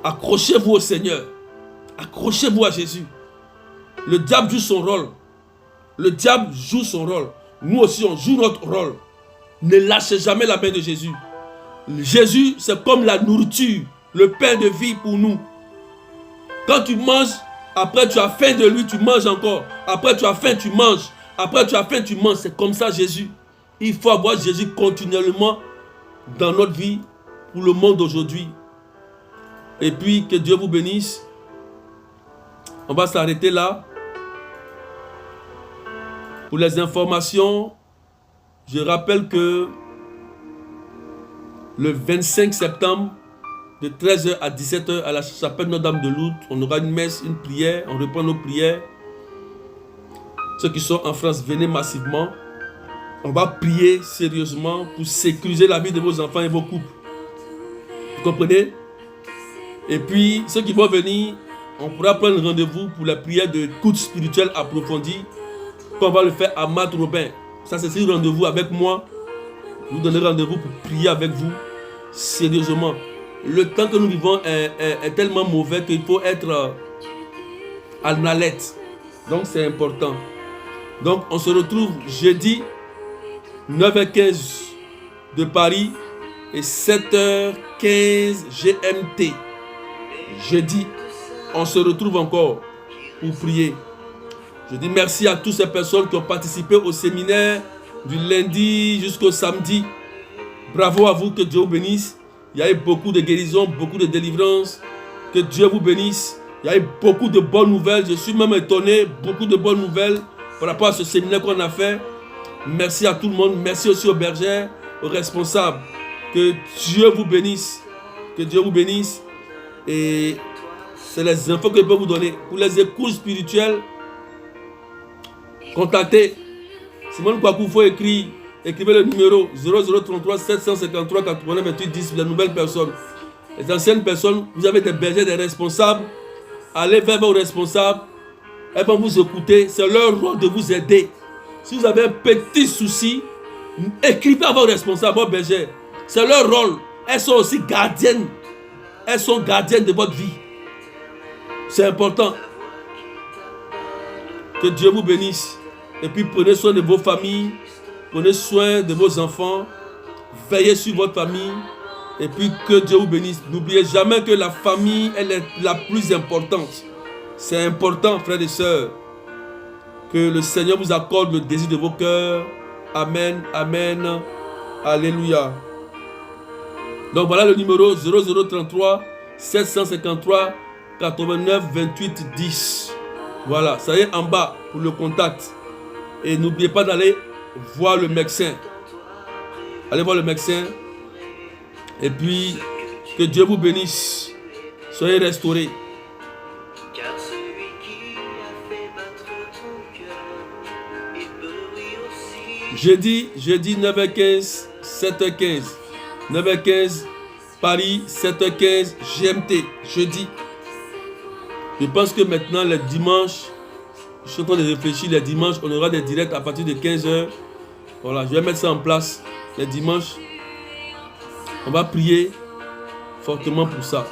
Accrochez-vous au Seigneur. Accrochez-vous à Jésus. Le diable joue son rôle. Le diable joue son rôle. Nous aussi, on joue notre rôle. Ne lâchez jamais la main de Jésus. Jésus, c'est comme la nourriture, le pain de vie pour nous. Quand tu manges, après tu as faim de lui, tu manges encore. Après tu as faim, tu manges. Après tu as faim, tu manges. C'est comme ça Jésus. Il faut avoir Jésus continuellement dans notre vie pour le monde d'aujourd'hui. Et puis que Dieu vous bénisse. On va s'arrêter là. Pour les informations, je rappelle que le 25 septembre, de 13h à 17h à la chapelle Notre-Dame de Lourdes, on aura une messe, une prière, on reprend nos prières. Ceux qui sont en France, venez massivement. On va prier sérieusement pour sécuriser la vie de vos enfants et vos couples. Vous comprenez? Et puis, ceux qui vont venir, on pourra prendre rendez-vous pour la prière de écoute spirituelle approfondie. On va le faire à Matt Robin. Ça, c'est un rendez-vous avec moi. Je vous donnerai rendez-vous pour prier avec vous sérieusement. Le temps que nous vivons est tellement mauvais qu'il faut être en alerte. Donc, c'est important. Donc, on se retrouve jeudi 9h15 de Paris et 7h15 GMT. Jeudi, on se retrouve encore pour prier. Je dis merci à toutes ces personnes qui ont participé au séminaire du lundi jusqu'au samedi. Bravo à vous, que Dieu vous bénisse. Il y a eu beaucoup de guérisons, beaucoup de délivrances. Que Dieu vous bénisse. Il y a eu beaucoup de bonnes nouvelles. Je suis même étonné, beaucoup de bonnes nouvelles par rapport à ce séminaire qu'on a fait. Merci à tout le monde. Merci aussi aux bergers, aux responsables. Que Dieu vous bénisse. Que Dieu vous bénisse. Et c'est les infos que je peux vous donner. Pour les écoutes spirituelles, contactez Simone Kwaku. Il faut écrire. Écrivez le numéro 0033 753 89 28 10. Les nouvelles personnes. Les anciennes personnes, vous avez des bergers, des responsables. Allez vers vos responsables. Elles vont vous écouter. C'est leur rôle de vous aider. Si vous avez un petit souci, écrivez à vos responsables, vos bergers. C'est leur rôle. Elles sont aussi gardiennes. Elles sont gardiennes de votre vie. C'est important. Que Dieu vous bénisse. Et puis prenez soin de vos familles. Prenez soin de vos enfants. Veillez sur votre famille. Et puis que Dieu vous bénisse. N'oubliez jamais que la famille, elle est la plus importante. C'est important, frères et sœurs. Que le Seigneur vous accorde le désir de vos cœurs. Amen, amen. Alléluia. Donc voilà le numéro 0033 753 89 28 10. Voilà, ça y est en bas pour le contact. Et n'oubliez pas d'aller voir le médecin. Allez voir le médecin. Et puis, que Dieu vous bénisse. Soyez restaurés. Car celui qui a fait battre ton cœur, il peut lui aussi. Jeudi 9h15, 7h15. 9h15, Paris, 7h15, GMT. Jeudi. Je pense que maintenant, les dimanches, je suis en train de réfléchir, les dimanches, on aura des directs à partir de 15h. Voilà, je vais mettre ça en place. les dimanches. On va prier fortement pour ça.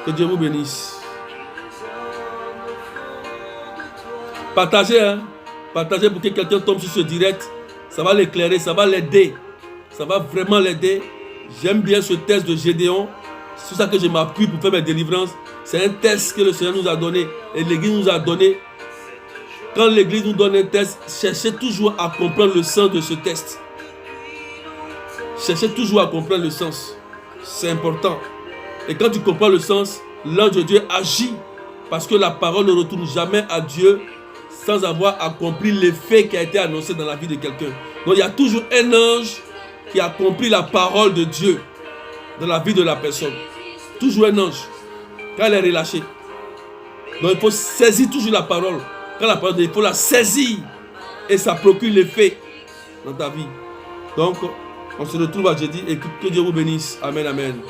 Que Dieu vous bénisse. Partagez, hein. Partagez pour que quelqu'un tombe sur ce direct. Ça va l'éclairer, ça va l'aider. Ça va vraiment l'aider. J'aime bien ce test de Gédéon. C'est sur ça que je m'appuie pour faire mes délivrances. C'est un test que le Seigneur nous a donné et l'Église nous a donné. Quand l'Église nous donne un test, cherchez toujours à comprendre le sens de ce test. Cherchez toujours à comprendre le sens. C'est important. Et quand tu comprends le sens, l'ange de Dieu agit. Parce que la parole ne retourne jamais à Dieu sans avoir accompli l'effet qui a été annoncé dans la vie de quelqu'un. Donc il y a toujours un ange qui a compris la parole de Dieu dans la vie de la personne. Toujours un ange. Quand elle est relâchée. Donc il faut saisir toujours la parole. Quand la parole, il faut la saisir. Et ça procure l'effet dans ta vie. Donc, on se retrouve à jeudi et que Dieu vous bénisse. Amen, amen.